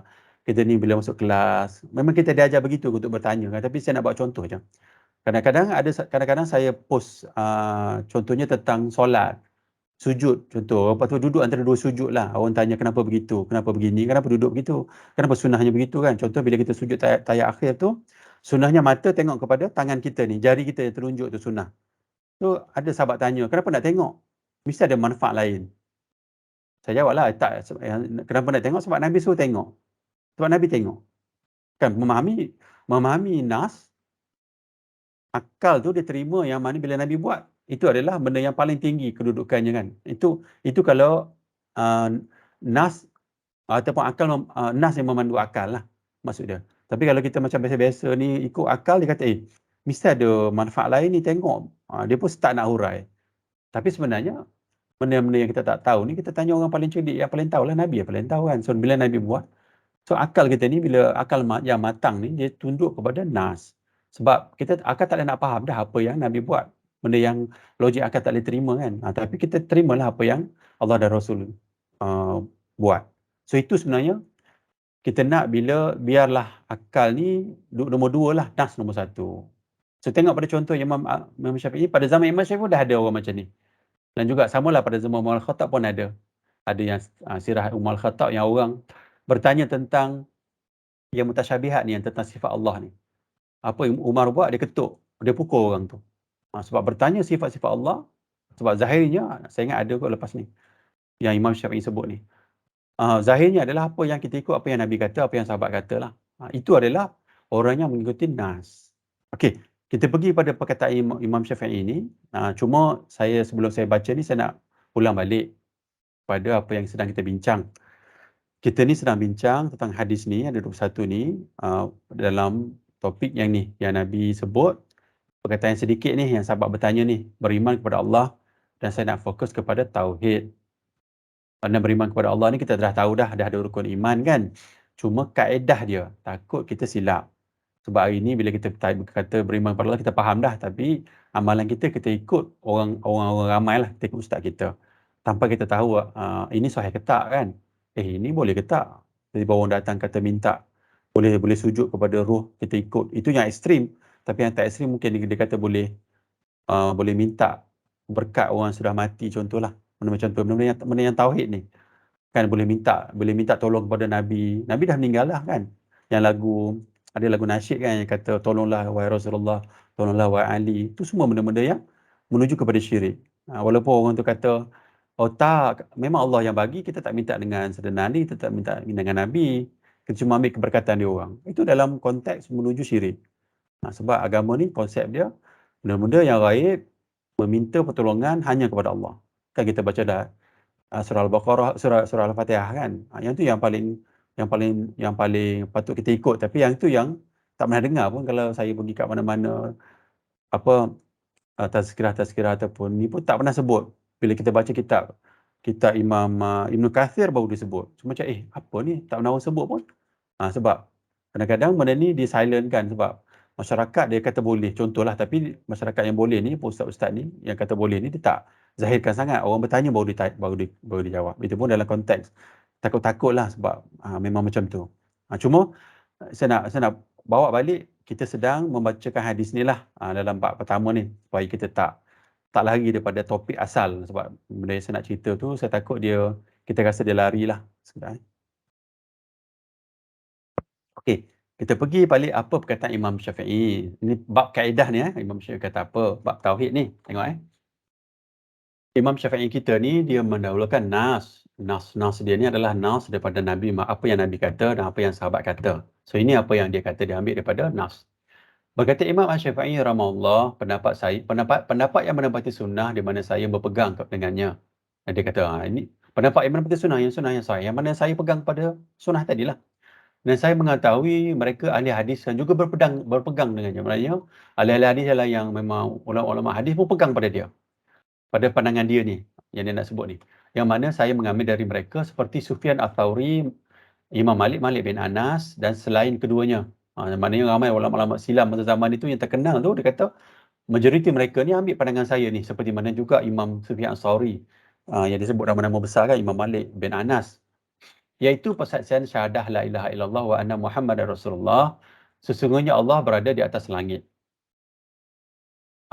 Kita ni bila masuk kelas. Memang kita diajar begitu untuk bertanya kan. Tapi saya nak buat contoh je. Kadang-kadang saya post contohnya tentang solat. Sujud contoh, lepas tu duduk antara dua sujud lah. Orang tanya kenapa begitu, kenapa begini, kenapa duduk begitu, kenapa sunnahnya begitu kan. Contoh bila kita sujud tayat akhir tu, sunnahnya mata tengok kepada tangan kita ni, jari kita yang terunjuk tu sunnah. So ada sahabat tanya, kenapa nak tengok? Mesti ada manfaat lain. Saya jawab lah, tak, kenapa nak tengok? Sebab Nabi suruh tengok. Sebab Nabi tengok. Kan memahami nas, akal tu dia terima yang mana bila Nabi buat, itu adalah benda yang paling tinggi kedudukannya kan. Itu kalau nas ataupun akal, nas yang memandu akal lah maksud dia. Tapi kalau kita macam biasa-biasa ni ikut akal, dia kata mesti ada manfaat lain ni tengok. Dia pun start nak hurai. Tapi sebenarnya benda-benda yang kita tak tahu ni, kita tanya orang paling cerdik yang paling tahu lah, Nabi yang paling tahu kan. So bila Nabi buat, so akal kita ni, bila akal yang matang ni, dia tunduk kepada nas. Sebab akal tak boleh nak faham dah apa yang Nabi buat. Benda yang logik akal tak boleh terima kan. Tapi kita terimalah apa yang Allah dan Rasul buat. So itu sebenarnya kita nak biarlah akal ni nombor 2 lah, nas nombor 1. So tengok pada contoh Imam Syafi'i, pada zaman Imam Syafi'i dah ada orang macam ni. Dan juga samalah pada zaman Umar Al-Khattab pun ada. Ada yang sirah Umar Al-Khattab yang orang bertanya tentang yang mutasyabihat ni, yang tentang sifat Allah ni. Apa yang Umar buat, dia ketuk, dia pukul orang tu. Sebab bertanya sifat-sifat Allah, sebab zahirnya, saya ingat ada kot lepas ni, yang Imam Syafi'i sebut ni. Zahirnya adalah apa yang kita ikut, apa yang Nabi kata, apa yang sahabat kata lah. Itu adalah orang yang mengikuti nas. Okey, kita pergi pada perkataan Imam Syafi'i ni. Cuma sebelum saya baca ni, saya nak ulang balik pada apa yang sedang kita bincang. Kita ni sedang bincang tentang hadis ni, ada 21 ni, dalam topik yang ni, yang Nabi sebut, perkataan sedikit ni, yang sahabat bertanya ni, beriman kepada Allah, dan saya nak fokus kepada tauhid. Kerana beriman kepada Allah ni, kita dah tahu dah ada rukun iman kan. Cuma kaedah dia, takut kita silap. Sebab hari ni bila kita kata beriman kepada Allah, kita faham dah, tapi amalan kita ikut orang ramai lah, kita ikut ustaz kita. Tanpa kita tahu ini sahih ke tak kan. Ini boleh ke tak? Tiba-tiba orang datang kata minta boleh sujud kepada roh, kita ikut. Itu yang ekstrim. Tapi yang tak ekstrim mungkin dia kata boleh minta berkat orang sudah mati, contohlah. Macam tu, benda yang tauhid ni. Kan boleh minta tolong kepada Nabi. Nabi dah meninggal lah kan. Ada lagu nasyid kan yang kata tolonglah wahai Rasulullah, tolonglah wahai Ali. Itu semua benda-benda yang menuju kepada syirik. Walaupun orang tu kata, oh tak, memang Allah yang bagi, kita tak minta dengan Saudara Ali, kita tak minta dengan Nabi. Kita cuma ambil keberkatan dia orang. Itu dalam konteks menuju syirik. Sebab agama ni konsep dia, benda-benda yang gaib, meminta pertolongan hanya kepada Allah. Kan kita baca dah surah Al-Baqarah, surah Al-Fatihah kan. Yang tu yang paling patut kita ikut. Tapi yang tu yang tak pernah dengar pun kalau saya pergi kat mana-mana tazkirah ataupun ni pun tak pernah sebut. Bila kita baca kitab Imam Ibn Kathir baru disebut. Cuma macam apa ni, tak pernah orang sebut pun. Sebab kadang-kadang benda ni di silent kan, sebab masyarakat dia kata boleh, contohlah, tapi masyarakat yang boleh ni, ustaz-ustaz ni yang kata boleh ni, dia tak zahirkan sangat. Orang bertanya baru dijawab. Itu pun dalam konteks takut-takut lah, sebab memang macam tu. Cuma saya nak bawa balik, kita sedang membacakan hadis ni lah dalam bab pertama ni, supaya kita tak lari daripada topik asal. Sebab benda yang saya nak cerita tu, saya takut kita rasa dia lari lah. Okey, kita pergi balik apa perkataan Imam Syafi'i. Ini bab kaedah ni Imam Syafi'i kata apa? Bab tauhid ni. Tengok Imam Syafi'i kita ni dia mendahulukan nas. Nas dia ni adalah nas daripada Nabi, apa yang Nabi kata dan apa yang sahabat kata. So ini apa yang dia kata, dia ambil daripada nas. Berkata Imam Syafi'i rahimahullah, pendapat yang menepati sunnah di mana saya berpegang dengannya. Dan dia kata ini pendapat yang menepati sunnah yang sahih, yang mana saya pegang pada sunnah tadilah. Dan saya mengetahui mereka ahli hadis yang juga berpegang dengannya. Maksudnya ahli hadis adalah yang memang ulama-ulama hadis pun pegang pada dia. Pada pandangan dia ni, yang dia nak sebut ni. Yang mana saya mengambil dari mereka seperti Sufyan Ats-Tsauri, Imam Malik bin Anas dan selain keduanya. Maknanya ramai ulama-ulama silam masa zaman itu yang terkenal tu, dia kata majoriti mereka ni ambil pandangan saya ni. Seperti mana juga Imam Sufyan Ats-Tsauri, yang disebut nama-nama besar kan, Imam Malik bin Anas. Iaitu persaksian syahadah la ilaha illallah wa anna Muhammadar Rasulullah. Sesungguhnya Allah berada di atas langit.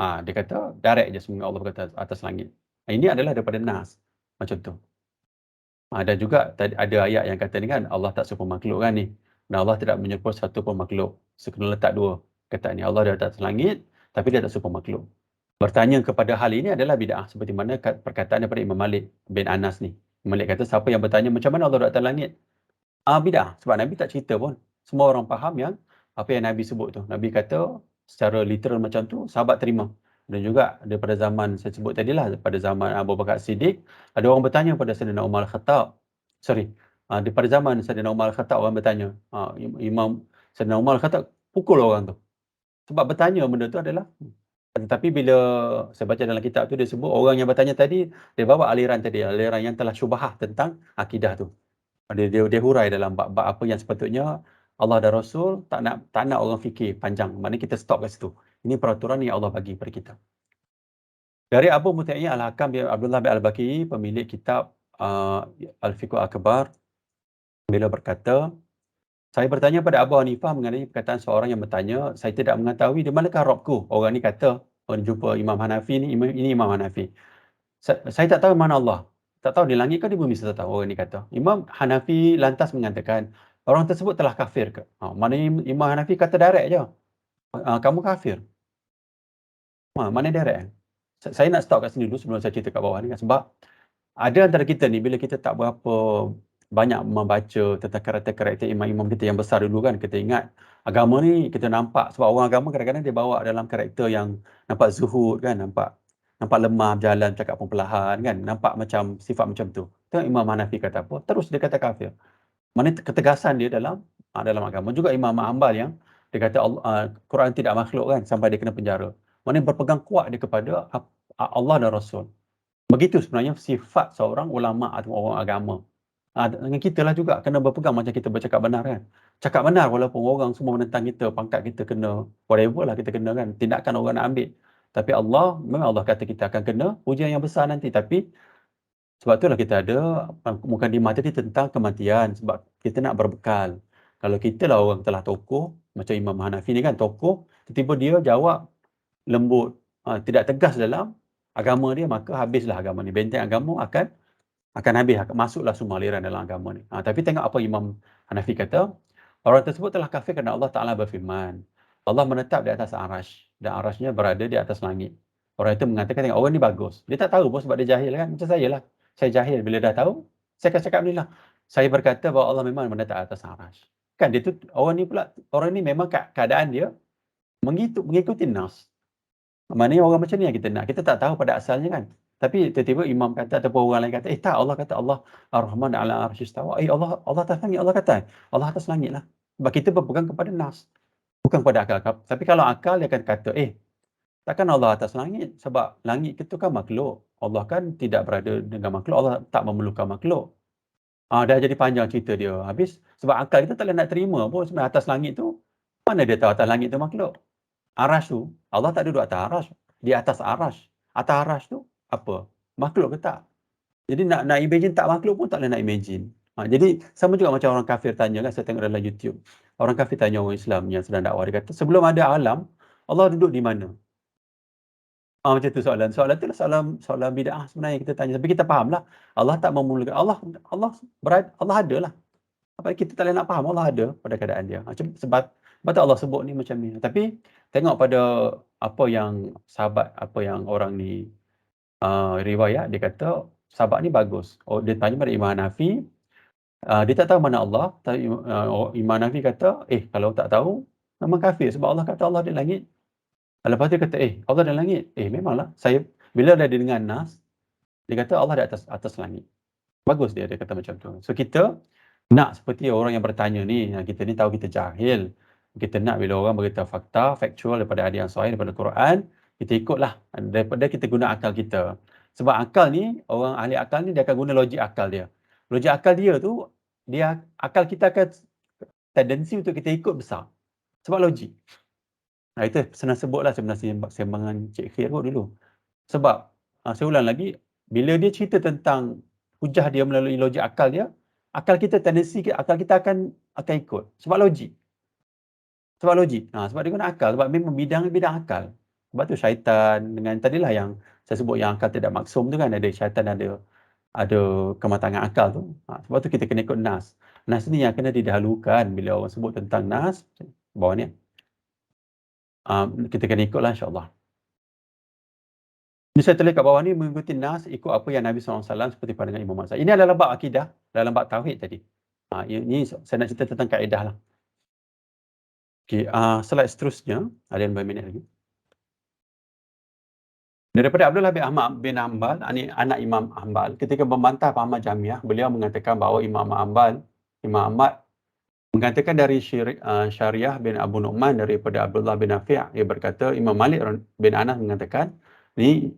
Dia kata direct je, sesungguhnya Allah berada atas langit. Ini adalah daripada nas. Macam tu. Dan juga ada ayat yang kata ni kan, Allah tak serupa makhluk kan ni. Dan Allah tidak menyerupai satu pun makhluk. Sekena letak dua kata ni. Allah di atas langit, tapi dia tak serupa makhluk. Bertanya kepada hal ini adalah bid'ah. Seperti mana perkataan daripada Imam Malik bin Anas ni. Malik kata siapa yang bertanya macam mana Allah di atas langit, bid'ah. Sebab Nabi tak cerita pun. Semua orang faham yang apa yang Nabi sebut tu. Nabi kata secara literal macam tu, sahabat terima. Dan juga daripada zaman saya sebut tadilah, pada zaman Abu Bakar Siddiq, ada orang bertanya pada Sayyidina Umar Al-Khattab. Daripada zaman Sayyidina Umar Al-Khattab, orang bertanya. Imam Sayyidina Umar Al-Khattab pukul orang tu. Sebab bertanya benda tu adalah. Tetapi bila saya baca dalam kitab tu, dia sebut orang yang bertanya tadi, dia bawa aliran yang telah syubhah tentang akidah tu. Dia hurai dalam bab apa yang sepatutnya Allah dan Rasul tak nak orang fikir panjang. Maknanya kita stop kat situ. Ini peraturan yang Allah bagi kepada kita. Dari Abu Mutai'in Al-Hakam bin Abdullah bin Al-Baqi, pemilik kitab Al-Fiqh Akbar, bila berkata, saya bertanya pada Abu Hanifah mengenai perkataan seorang yang bertanya, saya tidak mengetahui di manakah Rabbku. Orang ni kata, orang jumpa Imam Hanafi ni, ini Imam Hanafi. Saya tak tahu mana Allah. Tak tahu di langit ke di bumi, saya tak tahu, orang ni kata. Imam Hanafi lantas mengatakan, orang tersebut telah kafir ke? Maknanya Imam Hanafi kata direct je. Kamu kafir. Mana direct? Saya nak stop kat sini dulu sebelum saya cerita kat bawah ni kan. Sebab ada antara kita ni, bila kita tak berapa banyak membaca tentang karakter-karakter imam-imam kita yang besar dulu kan, kita ingat agama ni kita nampak, sebab orang agama kadang-kadang dia bawa dalam karakter yang nampak zuhud kan, nampak lemah berjalan, cakap pun perlahan kan, nampak macam sifat macam tu. Tengok Imam Hanafi kata apa, terus dia kata kafir. Mana ketegasan dia dalam agama. Juga Imam Hanbal yang dia kata Quran tidak makhluk kan, sampai dia kena penjara. Mana berpegang kuat dia kepada Allah dan Rasul. Begitu sebenarnya sifat seorang ulama atau orang agama. Dengan kita lah juga kena berpegang macam kita bercakap benar kan. cakap benar walaupun orang semua menentang kita, pangkat kita kena, whatever lah kita kena kan, tindakan orang nak ambil. Tapi Allah, memang Allah kata kita akan kena ujian yang besar nanti. Tapi sebab itulah kita ada mukadimah tadi tentang kematian, sebab kita nak berbekal. Kalau kita lah orang telah tokoh, macam Imam Hanafi ni kan tokoh, tiba-tiba dia jawab lembut, tidak tegas dalam agama dia, maka habislah agama ni. Benteng agama akan habis, masuklah semua aliran dalam agama ni. Tapi tengok apa Imam Hanafi kata, orang tersebut telah kafir kerana Allah Ta'ala berfirman, Allah menetap di atas arash, dan arashnya berada di atas langit. Orang itu mengatakan, tengok orang ni bagus. Dia tak tahu pun sebab dia jahil kan, macam saya lah. Saya jahil, bila dah tahu, saya akan cakap ni lah. Saya berkata bahawa Allah memang menetap atas arash. Kan dia tu, orang ni pula, orang ni memang keadaan dia mengikuti nas. Maknanya orang macam ni yang kita nak. Kita tak tahu pada asalnya kan. Tapi tiba-tiba imam kata ataupun orang lain kata, tak, Allah kata Allah Ar-Rahman ala arsyis tawa. Allah atas langit, Allah kata. Allah atas langit lah. Sebab kita berpegang kepada nas. Bukan kepada akal. Tapi kalau akal dia akan kata, takkan Allah atas langit? Sebab langit itu kan makhluk. Allah kan tidak berada dengan makhluk. Allah tak memerlukan makhluk. Dah jadi panjang cerita dia. Habis, sebab akal kita tak boleh nak terima pun. Sebenarnya atas langit tu, mana dia tahu atas langit tu makhluk? Arash tu, Allah tak duduk atas arash. Di atas arash. Atas arash tu, apa? Makhluk ke tak? Jadi nak imagine tak makhluk pun tak boleh nak imagine. Jadi sama juga macam orang kafir tanya kan, saya tengok dalam YouTube. Orang kafir tanya orang Islam yang sedang dakwah, dia kata, sebelum ada alam, Allah duduk di mana? Macam tu soalan. Soalan tu lah soalan bid'ah sebenarnya kita tanya. Tapi kita faham lah. Allah tak memulakan. Allah ada lah. Apa kita tak boleh nak faham Allah ada pada keadaan dia. Sebab Allah sebut ni macam ni. Tapi tengok pada apa yang sahabat, apa yang orang ni riwayat, dia kata sahabat ni bagus. Dia tanya pada Imam Hanafi, dia tak tahu mana Allah. Imam Hanafi kata, kalau tak tahu, memang kafir. Sebab Allah kata Allah di langit. Lepas tu dia kata, Allah di langit. Memanglah. Bila dah dengar nas, dia kata Allah di atas langit. Bagus dia kata macam tu. So kita nak seperti orang yang bertanya ni, kita ni tahu kita jahil. Kita nak bila orang beritahu fakta, factual daripada hadis yang sahih, daripada Quran, kita ikutlah. Daripada kita guna akal kita. Sebab akal ni, orang ahli akal ni, dia akan guna logik akal dia. Logik akal dia tu, akal kita akan tendensi untuk kita ikut besar. Sebab logik. Itu senang sebutlah sebenarnya sembangan Cik Khair kot dulu. Sebab, saya ulang lagi, bila dia cerita tentang hujah dia melalui logik akal dia, akal kita tendensi, akal kita akan ikut. Sebab logik. Sebab dia guna akal. Sebab memang bidang akal. Sebab tu syaitan dengan tadilah yang saya sebut yang akal tidak maksum tu kan, ada syaitan, ada kematangan akal tu. Sebab tu kita kena ikut nas. Nas ni yang kena didahulukan bila orang sebut tentang nas. Bawah ni. Kita kena ikutlah insyaAllah. Ini saya tulis kat bawah ni mengikuti nas, ikut apa yang Nabi SAW seperti pandangan Imam Mazhab. Ini adalah bab akidah, dalam bab tauhid tadi. Ini saya nak cerita tentang kaedah lah. Okey, slide seterusnya, ada yang berapa minit lagi. Daripada Abdullah bin Ahmad bin Hanbal, anak Imam Hanbal, ketika membantah pahaman Jamiah, beliau mengatakan bahawa Imam Ahmad mengatakan dari Syariah bin Abu Nu'man daripada Abdullah bin Nafi', ia berkata Imam Malik bin Anas mengatakan, ni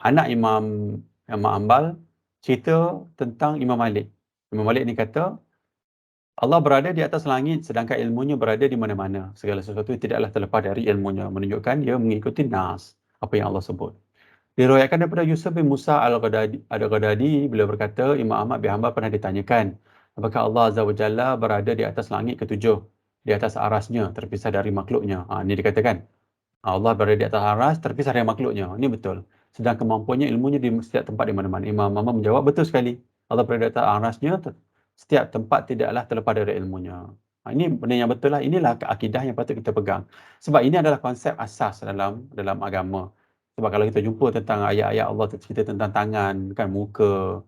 anak Imam Hanbal cerita tentang Imam Malik. Imam Malik ni kata, Allah berada di atas langit sedangkan ilmunya berada di mana-mana. Segala sesuatu tidaklah terlepas dari ilmunya. Menunjukkan dia mengikuti nas, apa yang Allah sebut. Diriwayatkan daripada Yusuf bin Musa al-Ghadadi, beliau berkata, Imam Ahmad bin Hanbal pernah ditanyakan, apakah Allah Azza wa Jalla berada di atas langit ketujuh, di atas arasnya, terpisah dari makhluknya. Ini dikatakan, Allah berada di atas aras, terpisah dari makhluknya. Ini betul. Sedang kemampuannya, ilmunya di setiap tempat di mana-mana. Imam Ahmad menjawab, betul sekali. Allah berada di atas arasnya, setiap tempat tidaklah terlepas dari ilmunya. Ini benda yang betul lah. Inilah akidah yang patut kita pegang. Sebab ini adalah konsep asas dalam agama. Sebab kalau kita jumpa tentang ayat-ayat Allah cerita tentang tangan, kan, muka,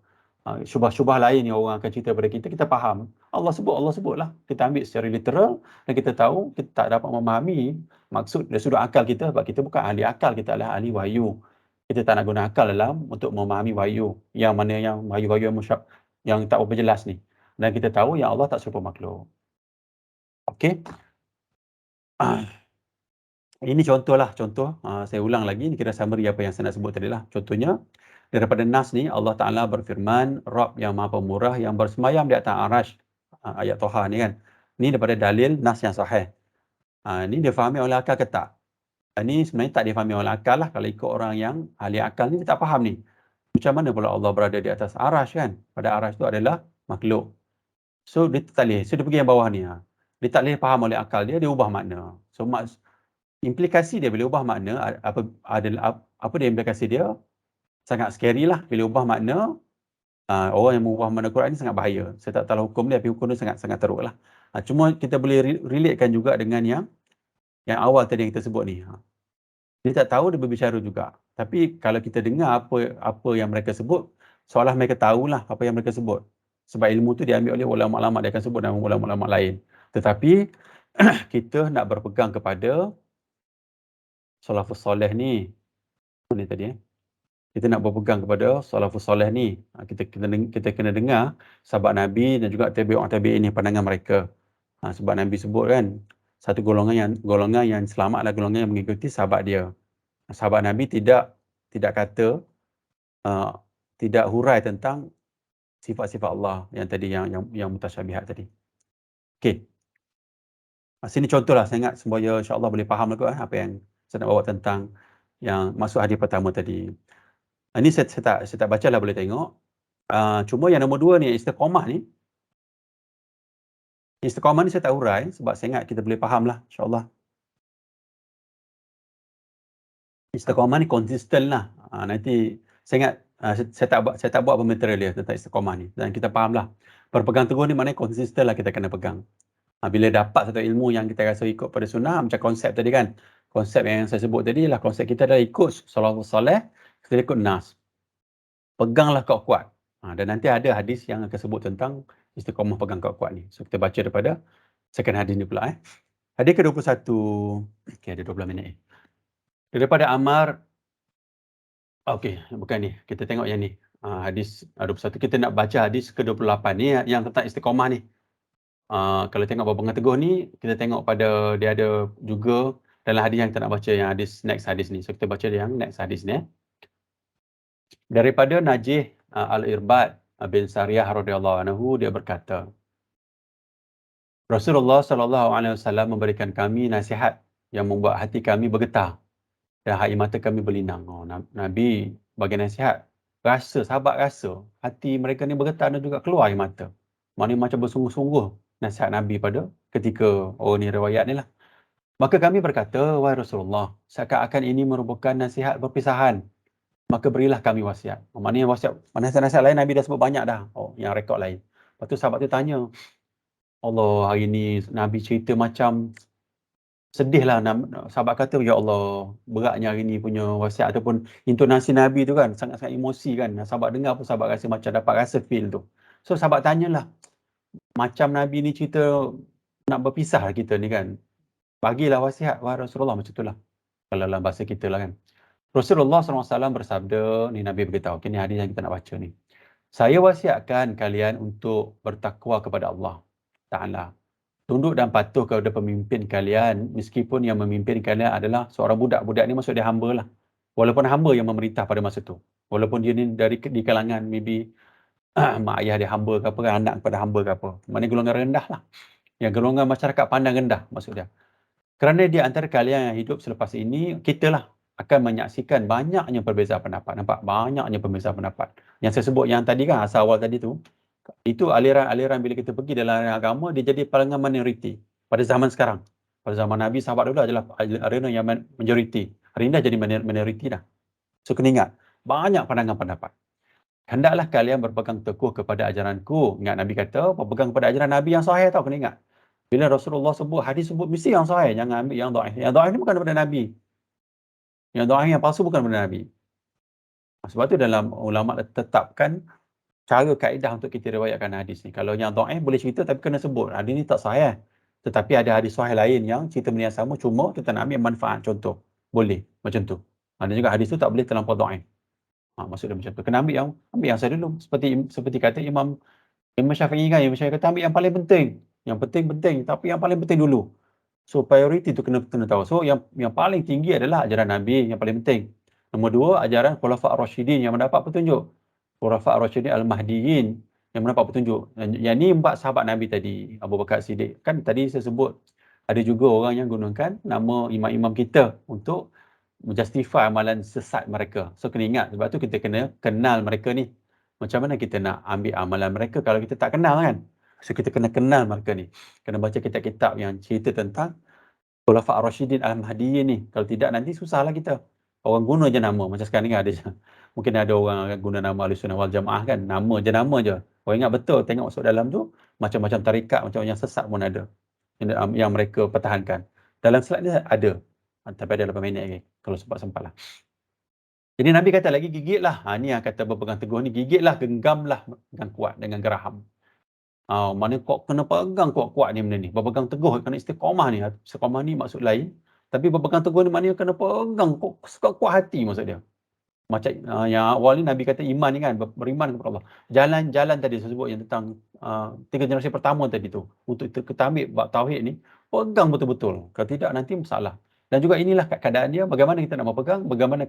syubah-syubah lain yang orang akan cerita pada kita, kita faham. Allah sebutlah. Kita ambil secara literal dan kita tahu kita tak dapat memahami maksud dari sudut akal kita sebab kita bukan ahli akal, kita adalah ahli wahyu. Kita tak nak guna akal dalam untuk memahami wahyu. Yang mana yang wahyu-wahyu yang tak berapa jelas ni. Dan kita tahu yang Allah tak serupa makhluk. Okey. Ini contoh. Saya ulang lagi, ini kira summary apa yang saya nak sebut tadi lah. Contohnya, daripada nas ni, Allah Ta'ala berfirman, Rabb yang maha pemurah, yang bersemayam di atas arash. Ayat Toha ni kan. Ni daripada dalil nas yang sahih. Ni dia fahami oleh akal ke tak? Ni sebenarnya tak difahami oleh akal lah. Kalau ikut orang yang ahli akal ni, dia tak faham ni. Macam mana pula Allah berada di atas arash kan? Pada arash tu adalah makhluk. So dia tak boleh. So dia pergi yang bawah ni. Dia tak boleh faham oleh akal dia ubah makna. So implikasi dia bila ubah makna, apa dia implikasi dia? Sangat scary lah. Bila ubah makna, orang yang mengubah makna Quran ni sangat bahaya. Saya tak tahu hukum dia, tapi hukum dia sangat teruk lah. Cuma kita boleh relatekan juga dengan yang awal tadi yang kita sebut ni. Dia tak tahu, dia berbicara juga. Tapi kalau kita dengar apa yang mereka sebut, seolah mereka tahulah apa yang mereka sebut. Sebab ilmu tu diambil oleh ulama-ulama, dia akan sebut dengan ulama-ulama lain. Tetapi kita nak berpegang kepada salafus soleh ni. Mana tadi Kita nak berpegang kepada salafus soleh ni. Kita kena dengar sahabat Nabi dan juga tabi'in ni, pandangan mereka. Sebab Nabi sebut kan, satu golongan yang selamat adalah golongan yang mengikuti sahabat dia. Sahabat Nabi tidak kata, tidak hurai tentang sifat-sifat Allah yang tadi, yang mutasyabihat tadi. Okey. Sini contohlah, saya ingat supaya insya-Allah boleh faham juga apa yang saya nak bawa tentang yang masuk hadis pertama tadi. Ini saya tak baca lah, boleh tengok. Cuma yang nombor 2 ni, istiqamah ni. Istiqamah ni saya tak hurai sebab saya ingat kita boleh faham lah insya-Allah. Istiqamah ni konsisten lah. Nanti saya ingat saya tak buat apa material dia tentang istiqamah ni, dan kita faham lah. Berpegang teguh ni maknanya konsisten lah kita kena pegang. Bila dapat satu ilmu yang kita rasa ikut pada sunnah, macam konsep tadi kan. Konsep yang saya sebut tadi lah, konsep kita adalah ikut salafus soleh, kita ikut nas. Peganglah kuat-kuat. Dan nanti ada hadis yang akan sebut tentang istiqamah pegang kuat-kuat ni. So kita baca daripada second hadis ni pula. Hadis ke-21. Okey, ada 12 minit. Daripada Ammar. Okey, bukan ni. Kita tengok yang ni. Hadis 21. Kita nak baca hadis ke-28 ni yang tentang istiqamah ni. Kalau tengok berpegang teguh ni, kita tengok pada dia ada juga dalam hadis yang kita nak baca, yang next hadis ni. So kita baca yang next hadis ni. Daripada Najih Al-Irbad bin Sariyah radhiyallahu anhu, dia berkata, Rasulullah sallallahu alaihi wasallam memberikan kami nasihat yang membuat hati kami bergetar dan air mata kami berlinang. Nabi bagi nasihat, sahabat rasa hati mereka ni bergetar dan juga keluar air mata. Maknanya macam bersungguh-sungguh nasihat Nabi pada ketika ni riwayat ni lah. Maka kami berkata, wahai Rasulullah, seakan-akan ini merupakan nasihat perpisahan, maka berilah kami wasiat. Maknanya nasihat lain Nabi dah sebut banyak dah. Yang rekod lain. Lepas tu sahabat tu tanya, Allah, hari ni Nabi cerita macam sedih lah. Sahabat kata, ya Allah, beratnya hari ni punya wasiat ataupun intonasi Nabi tu kan, sangat-sangat emosi kan. Sahabat dengar pun sahabat rasa macam dapat rasa feel tu. So sahabat tanyalah, macam Nabi ni cerita nak berpisah kita ni kan, bagilah wasiat, wahai Rasulullah, macam tu lah. Kalau dalam bahasa kita lah kan. Rasulullah SAW bersabda, ni Nabi beritahu, ni hadis yang kita nak baca ni. Saya wasiatkan kalian untuk bertakwa kepada Allah Ta'ala. Tunduk dan patuh kepada pemimpin kalian, meskipun yang memimpin kalian adalah seorang budak. Budak ni maksud dia hamba lah. Walaupun hamba yang memerintah pada masa tu. Walaupun dia ni di kalangan maybe mak ayah dia hamba ke apa, anak kepada hamba ke apa. Maknanya golongan rendah lah. Yang golongan masyarakat pandang rendah maksud dia. Kerana di antara kalian yang hidup selepas ini, kita lah akan menyaksikan banyaknya perbezaan pendapat. Nampak? Banyaknya perbezaan pendapat. Yang saya sebut yang tadi kan, asal awal tadi tu, itu aliran-aliran bila kita pergi dalam agama, dia jadi palingan minoriti pada zaman sekarang. Pada zaman Nabi, sahabat dulu adalah aliran yang majoriti. Hari ini dah jadi minoriti dah. So kena ingat, banyak pandangan pendapat. Hendaklah kalian berpegang teguh kepada ajaranku. Ingat Nabi kata, berpegang kepada ajaran Nabi yang sahih tau, kena ingat. Bila Rasulullah sebut, hadis sebut, mesti yang sahih. Jangan ambil yang dhaif. Yang dhaif ni bukan daripada Nabi. Yang dhaif yang palsu bukan daripada Nabi. Sebab tu dalam ulama tetapkan cara kaedah untuk kita riwayatkan hadis ni. Kalau yang dhaif boleh cerita tapi kena sebut. Hadis ni tak sahih. Tetapi ada hadis sahih lain yang cerita benda yang sama, cuma kita nak ambil manfaat. Contoh. Boleh. Macam tu. Dan juga hadis tu tak boleh terlampau dhaif. Maksudnya macam tu. Kena ambil yang saya dulu. Seperti kata Imam Syafi'i kan. Imam Syafi'i kata ambil yang paling penting. Yang penting, tapi yang paling penting dulu. So priority tu kena tahu. So yang paling tinggi adalah ajaran Nabi, yang paling penting. Nombor 2, ajaran Khulafa' Ar-Rasyidin yang mendapat petunjuk. Khulafa' Ar-Rasyidin Al-Mahdiyin yang mendapat petunjuk. Yang ni 4 sahabat Nabi tadi, Abu Bakar Siddiq. Kan tadi saya sebut ada juga orang yang gunakan nama imam-imam kita untuk menjustify amalan sesat mereka. So kena ingat, sebab tu kita kena kenal mereka ni. Macam mana kita nak ambil amalan mereka kalau kita tak kenal kan? So kita kena kenal mereka ni. Kena baca kitab-kitab yang cerita tentang Khulafa' Ar-Rasyidin Al-Mahdiyyin ni. Kalau tidak nanti susahlah kita. Orang guna je nama. Macam sekarang ni ada je. Mungkin ada orang akan guna nama Ahlussunnah wal Jamaah kan. Nama je. Orang ingat betul tengok masuk dalam tu macam-macam tarikat, macam yang sesat pun ada. Yang mereka pertahankan. Dalam slide ni ada. Tapi ada 8 minit lagi. Kalau sempat lah. Jadi Nabi kata lagi gigitlah. Ni yang kata berpegang teguh ni. Gigitlah, genggamlah dengan kuat, dengan geraham. Mana kau kena pegang kuat-kuat ni benda ni. Berpegang teguh, kena istiqamah ni. Istiqamah ni maksud lain. Tapi berpegang teguh ni maknanya kena pegang kuat hati maksud dia. Macam yang awal ni Nabi kata iman ni kan, beriman kepada Allah. Jalan-jalan tadi saya sebut yang tentang 3 generasi pertama tadi tu. Untuk kita ambil bab tauhid ni, pegang betul-betul. Kalau tidak nanti masalah. Dan juga inilah keadaan dia, bagaimana kita nak berpegang, bagaimana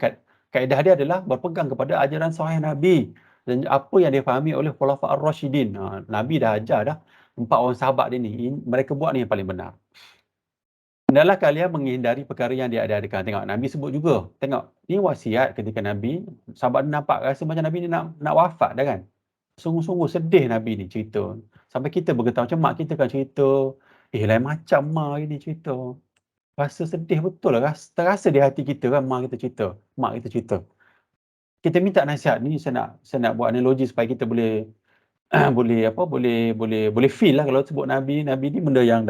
kaedah dia adalah berpegang kepada ajaran sahih Nabi. Dan apa yang difahami oleh Khulafa' Ar-Rasyidin. Nabi dah ajar dah 4 orang sahabat dia ni. Mereka buat ni yang paling benar. Hendaklah kalian menghindari perkara yang dia ada-adakan. Tengok, Nabi sebut juga. Tengok, ni wasiat ketika Nabi, sahabat dia nampak rasa macam Nabi ni nak wafat dah kan. Sungguh-sungguh sedih Nabi ni cerita. Sampai kita bergetar macam mak kita kan cerita. Lain macam mak ni cerita. Rasa sedih betul lah. Terasa di hati kita kan mak kita cerita. Mak kita cerita. Kita minta nasihat ni, saya nak buat analogi supaya kita boleh boleh feel lah kalau sebut Nabi ni benda yang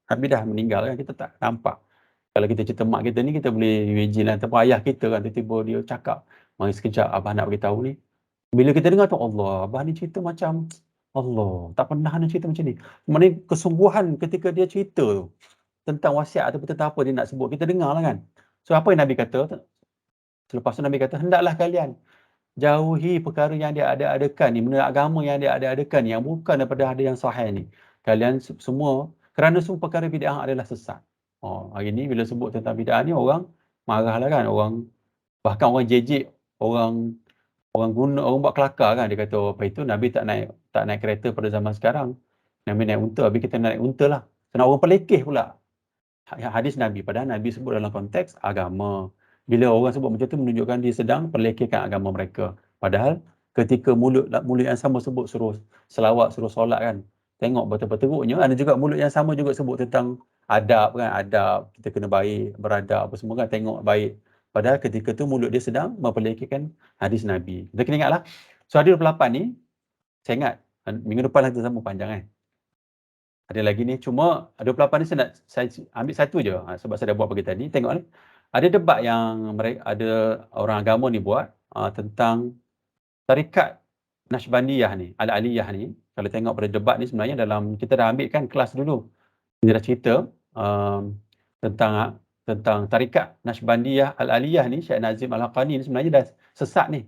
Nabi dah meninggal kan, kita tak nampak. Kalau kita cerita mak kita ni, kita boleh imagine lah, ataupun ayah kita kan, tiba-tiba dia cakap, mari sekejap abah nak beritahu ni. Bila kita dengar tu, Allah, abah ni cerita macam, Allah, tak pernah nak cerita macam ni. Maknanya kesungguhan ketika dia cerita tu, tentang wasiat ataupun tentang apa dia nak sebut, kita dengar lah kan. So apa yang Nabi kata? Selepas tu Nabi kata, hendaklah kalian jauhi perkara yang dia ada-adakan ni, benda agama yang dia ada-adakan ni, yang bukan daripada ada yang sahih ni. Kalian semua, kerana semua perkara bid'ah adalah sesat. Hari ni bila sebut tentang bid'ah ni, orang marah lah kan, bahkan orang jejek, orang buat kelakar kan, dia kata, apa itu Nabi tak naik kereta pada zaman sekarang. Nabi naik unta, habis kita naik unta lah. Senang orang pelekeh pula hadis Nabi, padahal Nabi sebut dalam konteks agama. Bila orang sebut macam tu menunjukkan dia sedang perlekehkan agama mereka. Padahal ketika mulut yang sama sebut suruh selawat, suruh solat kan. Tengok betul-betulnya ada juga mulut yang sama juga sebut tentang adab kan, adab, kita kena baik, beradab apa semua kan, tengok baik. Padahal ketika tu mulut dia sedang memperlekehkan hadis Nabi. Kita kena ingatlah. So hadis 28 ni, saya ingat minggu depan lah kita sambung panjang kan. Ada lagi ni, cuma 28 ni saya ambil satu je sebab saya dah buat pagi tadi. Tengok ni, ada debat yang ada orang agama ni buat tentang tarikat Naqsbandiyah ni, Al-Aliyah ni. Kalau tengok pada debat ni sebenarnya dalam, kita dah ambil kan kelas dulu. Kita dah cerita tentang tarikat Naqsbandiyah Al-Aliyah ni, Syekh Nazim Al-Haqqani ni sebenarnya dah sesat ni.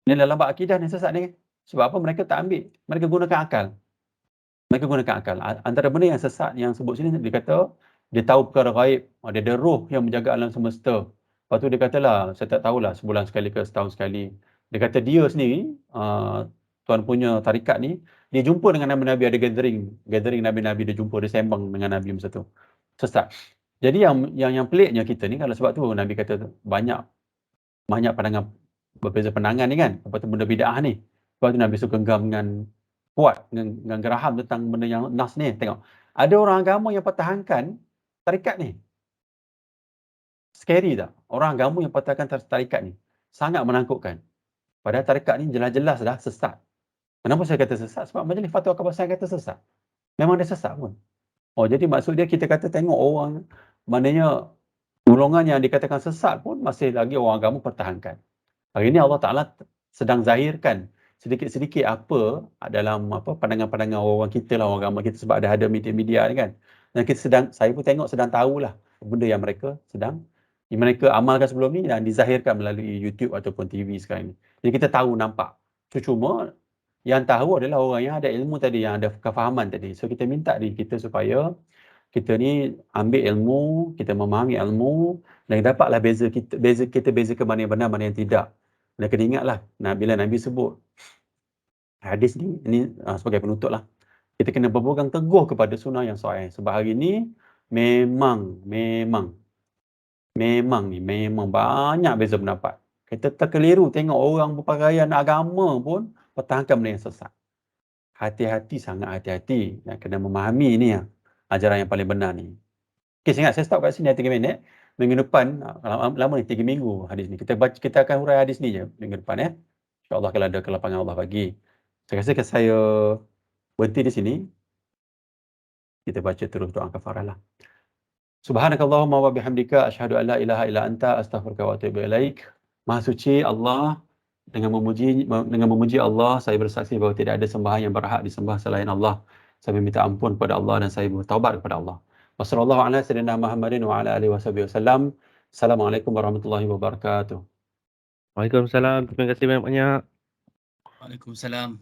Ni dalam bab akidah ni sesat ni. Sebab apa? Mereka tak ambil, mereka gunakan akal. Mereka gunakan akal. Antara benda yang sesat yang sebut sini, dia kata dia tahu perkara gaib, dia ada roh yang menjaga alam semesta. Lepas tu dia katalah, saya tak tahulah sebulan sekali ke setahun sekali. Dia kata dia sendiri, tuan punya tarikat ni, dia jumpa dengan Nabi-Nabi, ada gathering Nabi-Nabi, dia jumpa, dia sembang dengan Nabi masa tu. Sesat. Jadi yang peliknya kita ni, kalau sebab tu Nabi kata banyak pandangan, berbeza pandangan ni kan, lepas tu benda bid'ah ni. Lepas tu Nabi suka genggam dengan kuat, dengan geraham tentang benda yang nas ni. Tengok, ada orang agama yang pertahankan tarikat ni. Scary tak? Orang agama yang pertahankan tarikat ni. Sangat menakutkan. Padahal tarikat ni jelas-jelas dah sesat. Kenapa saya kata sesat? Sebab Majlis Fatwa Kebangsaan kata sesat. Memang dia sesat pun. Jadi maksud dia kita kata tengok orang, maknanya golongan yang dikatakan sesat pun masih lagi orang agama pertahankan. Hari ini Allah Ta'ala sedang zahirkan sedikit-sedikit apa dalam pandangan-pandangan orang kita lah, orang agama kita, sebab ada media-media ni kan. Dan saya pun tengok, sedang tahulah benda yang mereka amalkan sebelum ni dan dizahirkan melalui YouTube ataupun TV sekarang ni. Jadi kita tahu, nampak. Cuma yang tahu adalah orang yang ada ilmu tadi, yang ada kefahaman tadi. So kita minta diri kita supaya kita ni ambil ilmu, kita memahami ilmu dan dapatlah beza ke mana yang benar, mana yang tidak. Dan kena ingatlah, bila Nabi sebut Hadis ni sebagai penutup lah. Kita kena berpegang teguh kepada sunnah yang sahih. Sebab hari ni memang banyak beza pendapat. Kita terkeliru tengok orang berpakaian agama pun pertahankan benda yang sesat. Hati-hati, sangat hati-hati. Dan kena memahami ni ajaran yang paling benar ni. Okay, saya ingat saya stop kat sini 3 minit. Minggu depan, lama ni 3 minggu hadis ni. Kita akan hurai hadis ni je minggu depan InsyaAllah kalau ada kelapangan Allah bagi. Saya rasa saya berhenti di sini. Kita baca terus doa kafarah lah. Subhanakallahumma wa bihamdika asyhadu an la ilaha illa anta astaghfiruka wa atubu ilaik. Maha suci Allah, dengan memuji Allah, saya bersaksi bahawa tidak ada sembahan yang berhak disembah selain Allah. Saya meminta ampun kepada Allah dan saya bertaubat kepada Allah. Wassallallahu ala sayyidina Muhammadin wa ala alihi wasallam. Assalamualaikum warahmatullahi wabarakatuh. Waalaikumsalam. Terima kasih banyak-banyak. Waalaikumsalam.